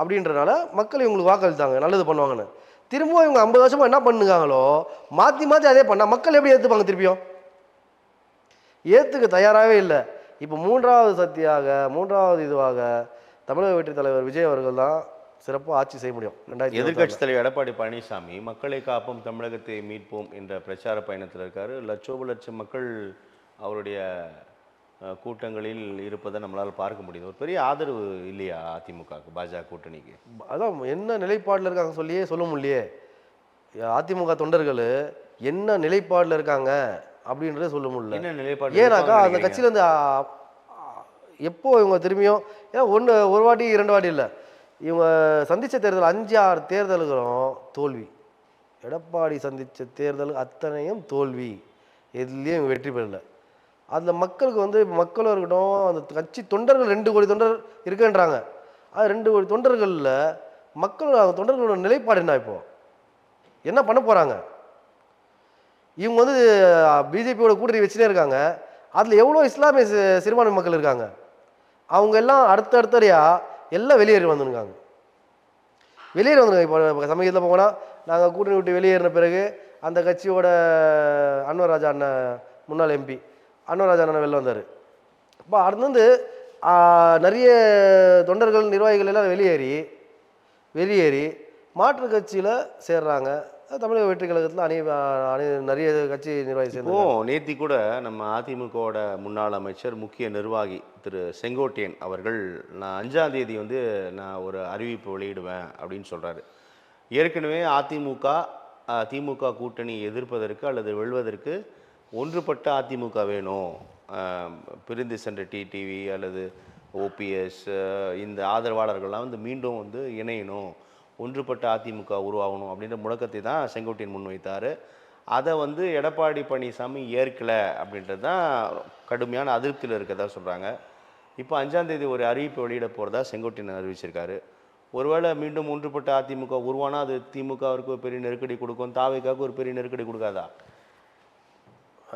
அப்படின்றனால மக்கள் இவங்களுக்கு வாக்களித்தாங்க நல்லது பண்ணுவாங்கன்னு. திரும்பவும் இவங்க 50 வருஷமாக என்ன பண்ணுங்காங்களோ மாற்றி மாற்றி அதே பண்ணால் மக்கள் எப்படி ஏற்றுப்பாங்க? திருப்பியும் ஏற்றுக்க தயாராகவே இல்லை. இப்போ மூன்றாவது இதுவாக தமிழக வெற்றி தலைவர் விஜய் அவர்கள் தான் சிறப்பாக ஆட்சி செய்ய முடியும். எதிர்க்கட்சி தலைவர் எடப்பாடி பழனிசாமி மக்களை காப்போம் தமிழகத்தை மீட்போம் என்ற பிரச்சார பயணத்தில் இருக்காரு. லட்சம் மக்கள் அவருடைய கூட்டங்களில் இருப்பதை நம்மளால் பார்க்க முடியுது. ஒரு பெரிய ஆதரவு இல்லையா அதிமுகவுக்கு, பாஜக கூட்டணிக்கு? அதான் என்ன நிலைப்பாடில் இருக்காங்க சொல்லியே சொல்ல முடியலையே. அதிமுக தொண்டர்கள் என்ன நிலைப்பாடில் இருக்காங்க அப்படின்றத சொல்ல முடியல. என்ன நிலைப்பாடு? ஏன்னாக்கா அந்த கட்சியிலேருந்து எப்போ இவங்க திரும்பியும் ஒரு வாட்டி 2 வாட்டி இல்லை, இவங்க சந்தித்த தேர்தல் 5-6 தேர்தல்களும் தோல்வி. எடப்பாடி சந்தித்த தேர்தல் அத்தனையும் தோல்வி, எதுலேயும் இவங்க வெற்றி பெறலை. அதில் மக்களுக்கு வந்து மக்களும் இருக்கட்டும், அந்த கட்சி தொண்டர்கள் 2 கோடி தொண்டர் இருக்குன்றாங்க. அது 2 கோடி தொண்டர்களில் தொண்டர்களோட நிலைப்பாடு என்ன? இப்போ என்ன பண்ண போகிறாங்க? இவங்க வந்து பிஜேபியோட கூட்டணி வச்சுட்டே இருக்காங்க. அதில் எவ்வளோ இஸ்லாமிய சிறுபான்மை மக்கள் இருக்காங்க. அவங்க எல்லாம் அடுத்தடுத்தடியாக எல்லாம் வெளியேறி வந்துருக்காங்க. இப்போ சமீபத்தில் போனால் நாங்கள் கூட்டணி விட்டு வெளியேறின பிறகு அந்த கட்சியோட அன்வர் ராஜா அண்ணன், முன்னாள் எம்பி அன்வர் ராஜா அண்ணன் வெளில வந்தார். இப்போ அடுத்து வந்து நிறைய தொண்டர்கள் நிர்வாகிகள் எல்லாம் வெளியேறி மாற்று கட்சியில் சேர்றாங்க. தமிழக வெற்றி கழகத்தில் நிறைய கட்சி நிர்வாகி சேர்ந்து நேத்தி கூட நம்ம அதிமுகவோட முன்னாள் அமைச்சர் முக்கிய நிர்வாகி திரு செங்கோட்டையன் அவர்கள் நான் 5ஆம் தேதி வந்து நான் ஒரு அறிவிப்பு வெளியிடுவேன் அப்படின்னு சொல்கிறாரு. ஏற்கனவே திமுக கூட்டணி எதிர்ப்பதற்கு அல்லது வெல்வதற்கு ஒன்றுபட்ட அதிமுக வேணும், பிரிந்து சென்ற டிடிவி அல்லது ஓபிஎஸ் இந்த ஆதரவாளர்கள்லாம் வந்து மீண்டும் வந்து இணையணும், ஒன்றுபட்ட அதிமுக உருவாகணும் அப்படின்ற முழக்கத்தை தான் செங்கோட்டையன் முன்வைத்தார். அதை வந்து எடப்பாடி பழனிசாமி ஏற்கலை அப்படின்றது தான் கடுமையான அதிருப்தியில் இருக்கிறதா சொல்கிறாங்க. இப்போ 5ஆம் தேதி ஒரு அறிவிப்பு வெளியிட போகிறதா செங்கோட்டையன் அறிவிச்சிருக்காரு. ஒருவேளை மீண்டும் ஒன்றுபட்ட அதிமுக உருவானா அது திமுகவிற்கு ஒரு பெரிய நெருக்கடி கொடுக்கும், தாவேக்காவுக்கு ஒரு பெரிய நெருக்கடி கொடுக்காதா?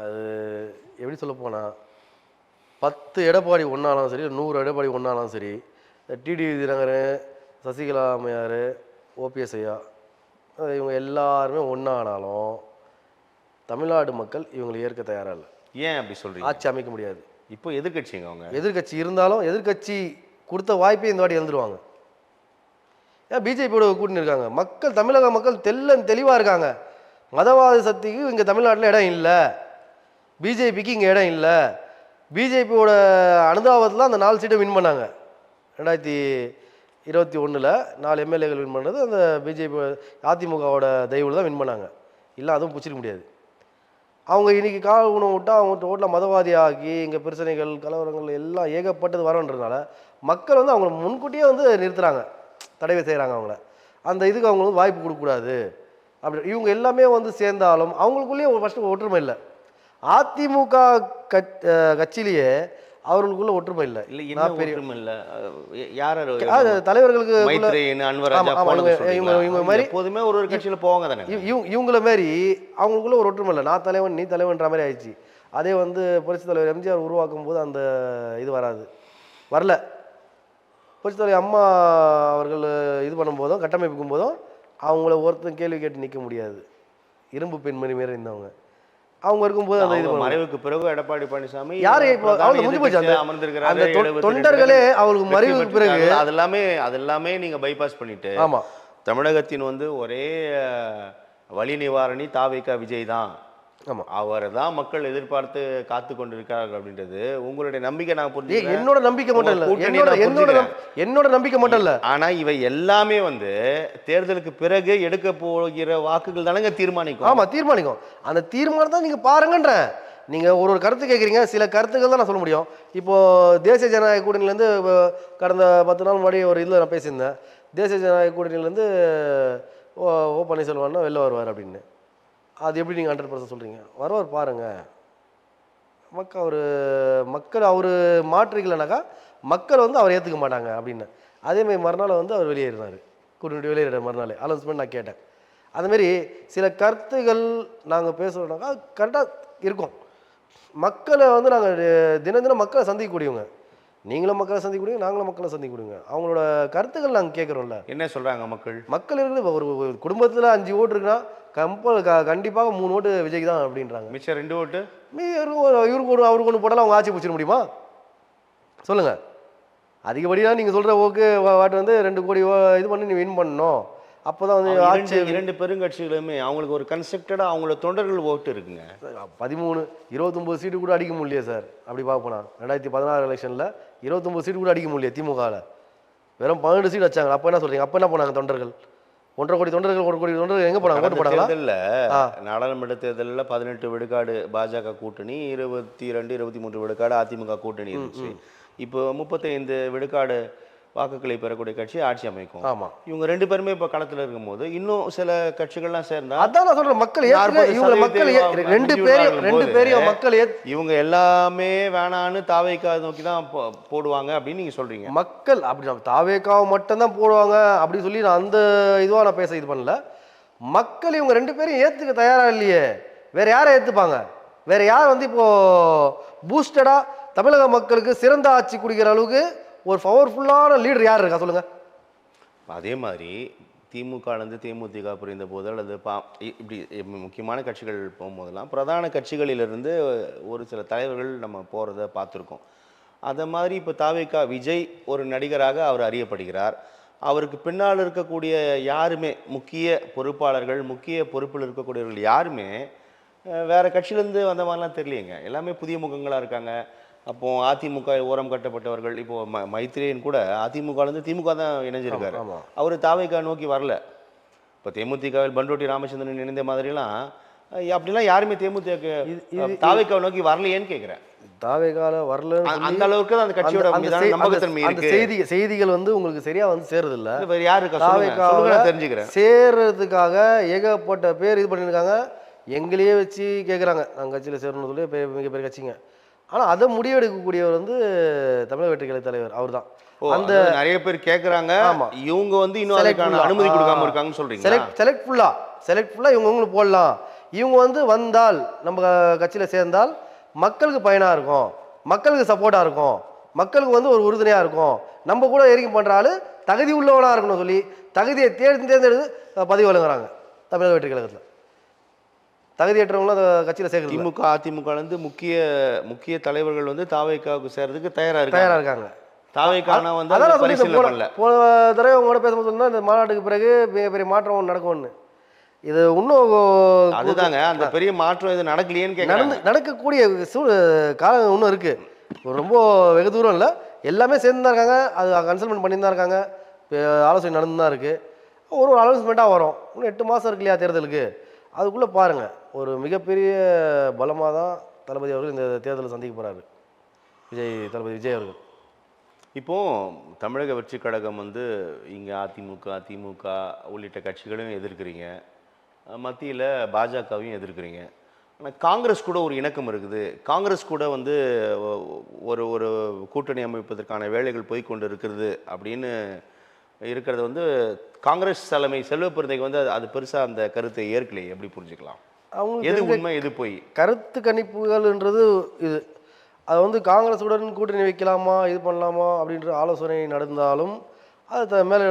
அது எப்படி சொல்ல போனால் 10 எடப்பாடி ஒன்றாலும் சரி, 100 எடப்பாடி ஒன்றாலும் சரி, டிடிவி தினகரன், சசிகலா அம்மையார், ஓபிஎஸ் ஐயா இவங்க எல்லாருமே ஒன்றானாலும் தமிழ்நாடு மக்கள் இவங்களை ஏற்க தயாராக இல்லை. ஏன் அப்படி சொல்கிறீங்க? ஆட்சி அமைக்க முடியாது. இப்போ எதிர்கட்சிங்க, அவங்க எதிர்கட்சி இருந்தாலும் எதிர்கட்சி கொடுத்த வாய்ப்பே இந்த வாட்டி எழுந்துருவாங்க. ஏன் பிஜேபியோட கூட்டணி இருக்காங்க. தமிழக மக்கள் தெளிவாக இருக்காங்க. மதவாத சக்திக்கு இங்கே தமிழ்நாட்டில் இடம் இல்லை, பிஜேபிக்கு இங்கே இடம் இல்லை. பிஜேபியோட அனுதாபத்தில் அந்த 4 சீட்டை வின் பண்ணாங்க. 2021 4 எம்எல்ஏகள் வின் பண்ணுறது அந்த பிஜேபி அதிமுகவோட தயவுல தான் வின் பண்ணாங்க. இல்லை அதுவும் பிடிச்சிக்க முடியாது. அவங்க இன்றைக்கி கால் உணவு விட்டால் அவங்க ஓட்டில் மதவாதி ஆகி இங்கே பிரச்சனைகள் கலவரங்கள் எல்லாம் ஏகப்பட்டது வரன்றதுனால மக்கள் வந்து அவங்கள முன்கூட்டியே வந்து நிறுத்துகிறாங்க, தடவை செய்கிறாங்க. அவங்கள அந்த இதுக்கு அவங்களுக்கு வாய்ப்பு கொடுக்கக்கூடாது அப்படி இவங்க எல்லாமே வந்து சேர்ந்தாலும் அவங்களுக்குள்ளேயே ஃபஸ்ட்டு ஒற்றுமை இல்லை. அதிமுக கட்சியிலேயே அவர்களுக்குள்ள ஒற்றுமை இல்லை. இல்ல என்ன பெரிய ஒற்றுமை இல்ல யார் தலைவர்களுக்கு மைத்ரேயன், அன்வராஜா இவங்க மாதிரி எப்போதுமே ஒரு கட்சியில போவாங்க தானே. இவங்கள மாதிரி அவங்களுக்குள்ள ஒரு ஒற்றுமை இல்லை. நான் தலைவன் நீ தலைவன்ற மாதிரி ஆயிடுச்சு. அதே வந்து புரட்சித் தலைவர் எம்ஜிஆர் உருவாக்கும் போது அந்த இது வரல. புரட்சித் தலைவர் அம்மா அவர்கள் இது பண்ணும்போதும் கட்டமைப்புக்கும் போதும் அவங்கள ஒருத்தன் கேள்வி கேட்டு நிற்க முடியாது. இரும்பு பெண்மணி மாரி இருந்தவங்க அவங்க இருக்கும்போது அந்த இது மறைவுக்கு பிறகு எடப்பாடி பழனிசாமி யாரு இப்போ அவங்க முடிஞ்சு போச்சு. அந்த தொண்டர்களே அவங்களுக்கு மறைவுக்கு பிறகு அதெல்லாமே நீங்க பைபாஸ் பண்ணிட்டு ஆமா தமிழகத்தின் வந்து ஒரே வலி நிவாரணி தாவேகா விஜய் தான். ஆமா அவரை தான் மக்கள் எதிர்பார்த்து காத்து கொண்டிருக்கிறார்கள் அப்படின்றது உங்களுடைய நம்பிக்கை. நான் புரிஞ்சுக்கிறேன். என்னோட நம்பிக்கை மட்டும் இல்ல, என்னோட நம்பிக்கை மட்டும் இல்ல. ஆனா இவை எல்லாமே வந்து தேர்தலுக்கு பிறகு எடுக்க போகிற வாக்குகள் தானங்க தீர்மானிக்கும். ஆமா தீர்மானிக்கும். அந்த தீர்மானம் தான் நீங்க பாருங்கன்ற. நீங்க ஒரு கருத்து கேட்குறீங்க, சில கருத்துக்கள் தான் நான் சொல்ல முடியும். இப்போ தேசிய ஜனநாயக கூட்டணியிலேருந்து கடந்த 10 நாள் முன்னாடி ஒரு இதில் நான் பேசியிருந்தேன். தேசிய ஜனநாயக கூட்டணியிலேருந்து ஓ பன்னீர்செல்வம்னா வெளில வருவார் அப்படின்னு. அது எப்படி நீங்கள் 100% சொல்கிறீங்க? வருவார் பாருங்கள். மக்கள் அவர் மாற்றிக்கலனாக்கா மக்கள் வந்து அவர் ஏற்றுக்க மாட்டாங்க அப்படின்னு. அதேமாதிரி மறுநாள் வந்து அவர் வெளியேறினார். கூட்டணி வெளியேற மறுநாள் அனௌன்ஸ்மெண்ட் நான் கேட்டேன். அதுமாரி சில கருத்துகள் நாங்கள் பேசுகிறோம்னாக்கா கரெக்டாக இருக்கும். மக்களை வந்து நாங்கள் தினம் மக்களை சந்திக்கக்கூடியவங்க. நீங்களும் மக்களை சந்திக்கக்கூடியவங்க, நாங்களும் மக்களை சந்திக்கக்கூடியவங்க. அவங்களோட கருத்துக்கள் நாங்கள் கேட்குறோம்ல. என்ன சொல்கிறாங்க மக்கள் இருக்குது. ஒரு குடும்பத்தில் 5 ஓட்டு இருக்குன்னா கண்டிப்பாக 3 ஓட்டு விஜய்க்கு தான் அப்படின்றாங்க. மிச்சம் 2 ஓட்டு இவருக்கு ஒன்று அவருக்கு ஒன்று போட்டாலும் அவங்க ஆட்சி பிடிச்சிட முடியுமா சொல்லுங்கள்? அதிகப்படியாக நீங்கள் சொல்கிற ஓக்கு வாட்டு வந்து 2 கோடி இது பண்ணி நீ வின் பண்ணணும். அப்போ தான் வந்து ஆட்சி 2 பெருங்கட்சிகளுமே அவங்களுக்கு ஒரு கன்செப்டடாக அவங்களோட தொண்டர்கள் ஓட்டு இருக்குங்க. 13 29 சீட்டு கூட அடிக்க முடியலையே சார். அப்படி பார்க்க போனால் 2016 எலெக்ஷனில் 29 சீட்டு கூட அடிக்க முடியல. திமுகவில் வெறும் 12 சீட் வச்சாங்க. அப்போ என்ன சொல்கிறீங்க? அப்போ என்ன பண்ணாங்க தொண்டர்கள்? 1.5 கோடி தொண்டர்கள் 1 கோடி தொண்டர்கள் எங்கே போனாங்க? ஓட்டு போட்டாங்களா? நாடாளுமன்ற தேர்தலில் 18 விழுக்காடு பாஜக கூட்டணி, 22 23 விழுக்காடு அதிமுக கூட்டணி இருந்துச்சு. இப்போ 35 விழுக்காடு வாக்குகளை பெறக்கூடிய கட்சி ஆட்சி அமைக்கும். ஆமா, இவங்க 2 பேருமே இப்போ களத்தில் இருக்கும்போது இன்னும் சில கட்சிகள்லாம் சேர்ந்தா அதான் நான் சொல்றேன். மக்கள் 2 பேரையும் மக்கள் இவங்க எல்லாமே வேணான்னு தாவேக்கா நோக்கி தான் போடுவாங்க அப்படின்னு நீங்க சொல்றீங்க. மக்கள் அப்படி தாவேக்காவை மட்டும் தான் போடுவாங்க அப்படின்னு சொல்லி நான் அந்த இதுவா நான் பேச இது பண்ணல. மக்கள் இவங்க 2 பேரையும் ஏத்துக்க தயாரா இல்லையே. வேற யாரை ஏத்துப்பாங்க? வேற யார் வந்து இப்போ பூஸ்டடா தமிழக மக்களுக்கு சிறந்த ஆட்சி குடிக்கிற அளவுக்கு ஒரு பவர்ஃபுல்லான லீடர் யார் இருக்கா சொல்லுங்க? அதே மாதிரி திமுகலேருந்து தேமுதிக புரிந்த போது அல்லது இப்படி முக்கியமான கட்சிகள் போகும்போதெல்லாம் பிரதான கட்சிகளிலிருந்து ஒரு சில தலைவர்கள் நம்ம போகிறத பார்த்துருக்கோம். அதை மாதிரி இப்போ தாவேகா விஜய் ஒரு நடிகராக அவர் அறியப்படுகிறார். அவருக்கு பின்னால் இருக்கக்கூடிய யாருமே முக்கிய பொறுப்பாளர்கள், முக்கிய பொறுப்பில் இருக்கக்கூடியவர்கள் யாருமே வேறு கட்சியிலேருந்து வந்த மாதிரிலாம் தெரியலையேங்க. எல்லாமே புதிய முகங்களாக இருக்காங்க. அப்போ அதிமுக ஓரம் கட்டப்பட்டவர்கள் இப்போ மைத்ரேயன் கூட அதிமுகலேருந்து திமுக தான் இணைஞ்சிருக்காரு. அவர் தாவேகா நோக்கி வரல. இப்போ தேமுதிகவில் பண்டோட்டி ராமச்சந்திரன் இணைந்த மாதிரிலாம் அப்படிலாம் யாருமே தாவேகாவை நோக்கி வரலையேன்னு கேட்குறேன். தாவேகால வரல அந்த அளவுக்கு தான் அந்த கட்சியோட நம்பகத்தன்மை இருக்கு. செய்திகள் வந்து உங்களுக்கு சரியா வந்து சேருதில்ல. வேற யாருக்கு தெரிஞ்சுக்கிறேன். சேர்றதுக்காக ஏகப்பட்ட பேர் இது பண்ணியிருக்காங்க. எங்களையே வச்சு கேட்குறாங்க நாங்கள் கட்சியில் சேரணும்னு சொல்லி மிகப்பெரிய கட்சிங்க. ஆனால் அதை முடிவெடுக்கக்கூடியவர் வந்து தமிழக வெற்றிக் கழக தலைவர் அவர் தான். அந்த நிறைய பேர் கேட்குறாங்க. ஆமாம், இவங்க வந்து இன்னும் அதுக்கான அனுமதி கொடுக்காம இருக்காங்கன்னு சொல்றீங்க. செலக்ட் ஃபுல்லாக இவங்களுக்கு போடலாம். இவங்க வந்து வந்தால் நம்ம கட்சியில் சேர்ந்தால் மக்களுக்கு பயனாக இருக்கும், மக்களுக்கு சப்போர்ட்டாக இருக்கும், மக்களுக்கு வந்து ஒரு உறுதுணையாக இருக்கும், நம்ம கூட இறங்கி பண்ணுற ஆள் தகுதி உள்ளவனாக இருக்கணும்னு சொல்லி தகுதியை தேர்ந்தெடுத்து பதவி வழங்குறாங்க தமிழக வெற்றிக் கழகத்தில். தகுதியற்றவங்களும் அந்த கட்சியில் சேர்க்குறது. திமுக அதிமுகலேருந்து முக்கிய தலைவர்கள் வந்து தாவேகாவுக்கு சேர்றதுக்கு தயாராக இருக்காங்க. தாவேகானா வந்து போன தடவை உங்களோட பேசும்போது சொன்னால் இந்த மாநாட்டுக்கு பிறகு மிகப்பெரிய மாற்றம் நடக்கும்னு. இது இன்னும் அதுதாங்க அந்த பெரிய மாற்றம் இது நடக்கலையேன்னு நடக்கக்கூடிய காலம் இன்னும் இருக்குது. ரொம்ப வெகு தூரம் இல்லை, எல்லாமே சேர்ந்து தான் இருக்காங்க. அது கன்சல்மெண்ட் பண்ணி தான் இருக்காங்க. ஆலோசனை நடந்து தான் இருக்குது. ஒரு அனௌன்ஸ்மெண்ட்டாக வரும். இன்னும் 8 மாதம் இருக்கு இல்லையா தேர்தலுக்கு. அதுக்குள்ளே பாருங்கள், ஒரு மிகப்பெரிய பலமாக தான் தளபதி அவர்கள் இந்த தேர்தலை சந்திக்க போகிறாரு. தளபதி விஜய் அவர்கள். இப்போது தமிழக வெற்றிக் கழகம் வந்து இங்கே அதிமுக திமுக உள்ளிட்ட கட்சிகளையும் எதிர்க்கிறீங்க, மத்தியில் பாஜகவையும் எதிர்க்கிறீங்க. ஆனால் காங்கிரஸ் கூட ஒரு இணக்கம் இருக்குது. காங்கிரஸ் கூட வந்து ஒரு ஒரு கூட்டணி அமைப்பதற்கான வேலைகள் போய்க்கொண்டு இருக்கிறது அப்படின்னு இருக்கிறது வந்து காங்கிரஸ் தலைமை செல்வப்பிரந்தைக்கு வந்து அது பெருசாக அந்த கருத்தை ஏற்கலையே, எப்படி புரிஞ்சுக்கலாம்? அவங்களுக்கு எது தெரிஞ்ச உண்மை எது பொய்? கருத்து கணிப்புகள்ன்றது இது. அது வந்து காங்கிரஸுடன் கூட்டணி வைக்கலாமா இது பண்ணலாமா அப்படின்ற ஆலோசனை நடந்தாலும் அது மேலே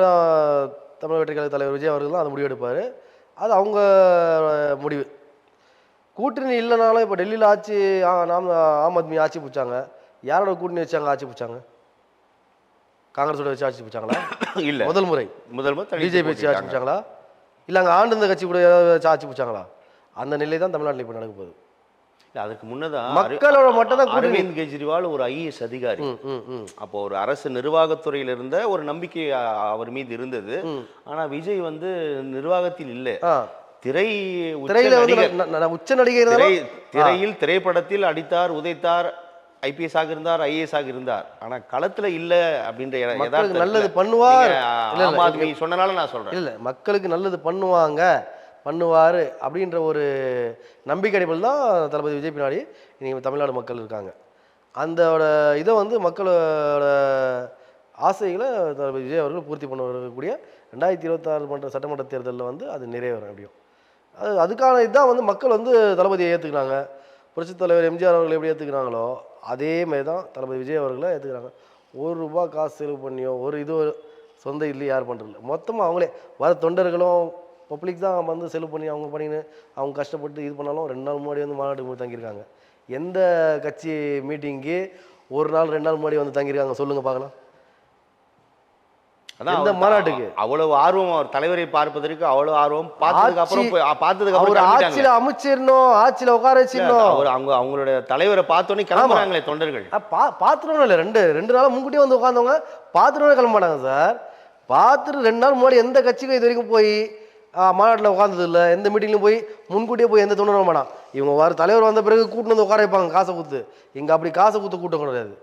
தமிழக வெற்றி கழக தலைவர் விஜய் அவர்கள் தான் அது முடிவெடுப்பார். அது அவங்க முடிவு. கூட்டணி இல்லைனாலும் இப்போ டெல்லியில் ஆட்சி ஆம் ஆத்மி ஆட்சி பிடிச்சாங்க. யாரோட கூட்டணி வச்சாங்க ஆட்சி பிடிச்சாங்க? காங்கிரஸோட வச்சு ஆட்சி பிடிச்சாங்களா? இல்லை, முதல் முறை பிஜேபி வச்சு ஆட்சி பிடிச்சாங்களா? இல்லை அங்கே ஆண்டு கட்சி கூட வச்சு ஆட்சி பிடிச்சாங்களா? அந்த நிலை தான் தமிழ்நாட்டில் இப்போ நடக்க போகுது. அதுக்கு முன்னதான் மக்களோட மட்டும் தான் அரவிந்த் கெஜ்ரிவால் ஒரு ஐஏஎஸ் அதிகாரி. அப்போ ஒரு அரசு நிர்வாகத்துறையில் இருந்த ஒரு நம்பிக்கை அவர் மீது இருந்தது. ஆனா விஜய் வந்து நிர்வாகத்தில் இல்லை, உச்ச நடிகை. திரையில் திரைப்படத்தில் அடித்தார் உதைத்தார், ஐபிஎஸ் ஆக இருந்தார், ஐஏஎஸ் ஆக இருந்தார். ஆனா களத்துல இல்ல அப்படின்ற நல்லது பண்ணுவார் ஆம் ஆத்மி சொன்னனால நான் சொல்றேன். இல்ல மக்களுக்கு நல்லது பண்ணுவாரு அப்படின்ற ஒரு நம்பிக்கை அடிப்படையில் தான் தளபதி விஜய் பின்னாடி இன்னைக்கு தமிழ்நாடு மக்கள் இருக்காங்க. அந்த இதை வந்து மக்களோட ஆசைகளை தளபதி விஜய் அவர்கள் பூர்த்தி பண்ண வரக்கூடிய 2026 சட்டமன்ற தேர்தலில் வந்து அது நிறைவேறும். எப்படியும் அதுக்கான இதுதான் வந்து மக்கள் வந்து தளபதியை ஏற்றுக்கிறாங்க. புரட்சித் தலைவர் எம்ஜிஆர் அவர்கள் எப்படி ஏற்றுக்கிறாங்களோ அதேமாரி தான் தளபதி விஜய் அவர்களை ஏற்றுக்கிறாங்க. ₹1 காசு செலவு பண்ணியோ இது சொந்த இல்லையே யார் பண்ணுறதில்ல. மொத்தமாக அவங்களே வர தொண்டர்களும் பப்ளிக் தான் வந்து செலவு பண்ணி அவங்க பண்ணின்னு அவங்க கஷ்டப்பட்டு இது பண்ணாலும் 2 நாள் முன்னாடி வந்து மாநாட்டுக்கு போய் தங்கியிருக்காங்க. எந்த கட்சி மீட்டிங்கு 1 நாள் 2 நாள் முன்னாடி வந்து தங்கியிருக்காங்க சொல்லுங்கள் பார்க்கலாம். அந்த மாநாட்டுக்கு அவ்வளவு ஆர்வம், அவர் தலைவரை பார்ப்பதற்கு அவ்வளவு ஆர்வம். பார்த்ததுக்கு அப்புறம் ஆட்சியில அமைச்சிடணும், ஆட்சியில உட்கார வச்சிடணும். அவங்களோட தலைவரை பார்த்தோன்னே கிளம்புறாங்களே தொண்டர்கள். பார்த்துருவோம் இல்லை, ரெண்டு நாள் முன்கூட்டியே வந்து உட்காந்தவங்க பார்த்துட்டு கிளம்ப மாட்டாங்க சார். பார்த்துட்டு 2 நாள் முன்னாடி எந்த கட்சிக்கும் இது வரைக்கும் போய் மாநாட்டில் உட்காந்தது இல்லை, எந்த மீட்டிங்லையும் போய் முன்கூட்டியே போய் எந்த தொண்டரும் மாட்டான். இவங்க தலைவர் வந்த பிறகு கூட்டின்னு வந்து உட்கார வைப்பாங்க காசை கொடுத்து. இங்கே அப்படி காசை கொடுத்து கூட்டம் கிடையாது.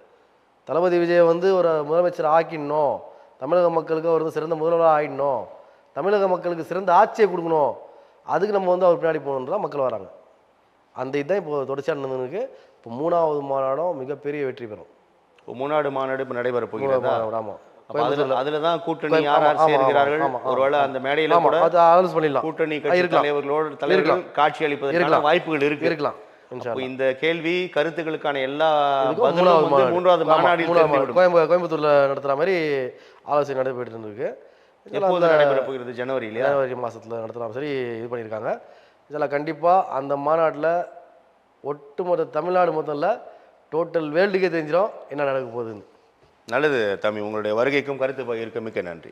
தளபதி விஜய் வந்து ஒரு முதலமைச்சர் ஆக்கிடணும், தமிழக மக்களுக்கு அவர் சிறந்த முதல்வராக ஆகிடணும், தமிழக மக்களுக்கு சிறந்த ஆட்சியை கொடுக்கணும், அதுக்கு நம்ம வந்து அவர் பின்னாடி போகணுன்றதான் மக்கள் வராங்க. அந்த இதுதான் இப்போ தொடர்ச்சியாக நடந்ததுக்கு. இப்போ 3வது மாநாடும் மிகப்பெரிய வெற்றி பெறும். 3வது மாநாடு இப்போ நடைபெற போகிறது. ஆமாம், அதுலதான் கூட்டணி யார் சேர்கிறார்கள், ஒருவேளை அந்த மேடையில கூட கூட்டணி கட்சி தலைவர்கள் காட்சி அளிப்பதற்கான வாய்ப்புகள் இருக்கலாம். இந்த கேள்வி கருத்துக்களுக்கான எல்லா 3வது மாநாடு கோயம்புத்தூர்ல நடத்துற மாதிரி ஆலோசனை நடைபெற்று இருக்கு. நடைபெற போகிறது ஜனவரி மாசத்துல நடத்தலாம் சரி இது பண்ணியிருக்காங்க. இதெல்லாம் கண்டிப்பா அந்த மாநாட்டில் ஒட்டுமொத்த தமிழ்நாடு மொத்தம்ல டோட்டல் வேர்ல்டுக்கே தெரிஞ்சிடும் என்ன நடக்க போகுதுன்னு. நல்லது தம்பி, உங்களுடைய வருகைக்கும் கருத்து பகிர்க்க மிக்க நன்றி.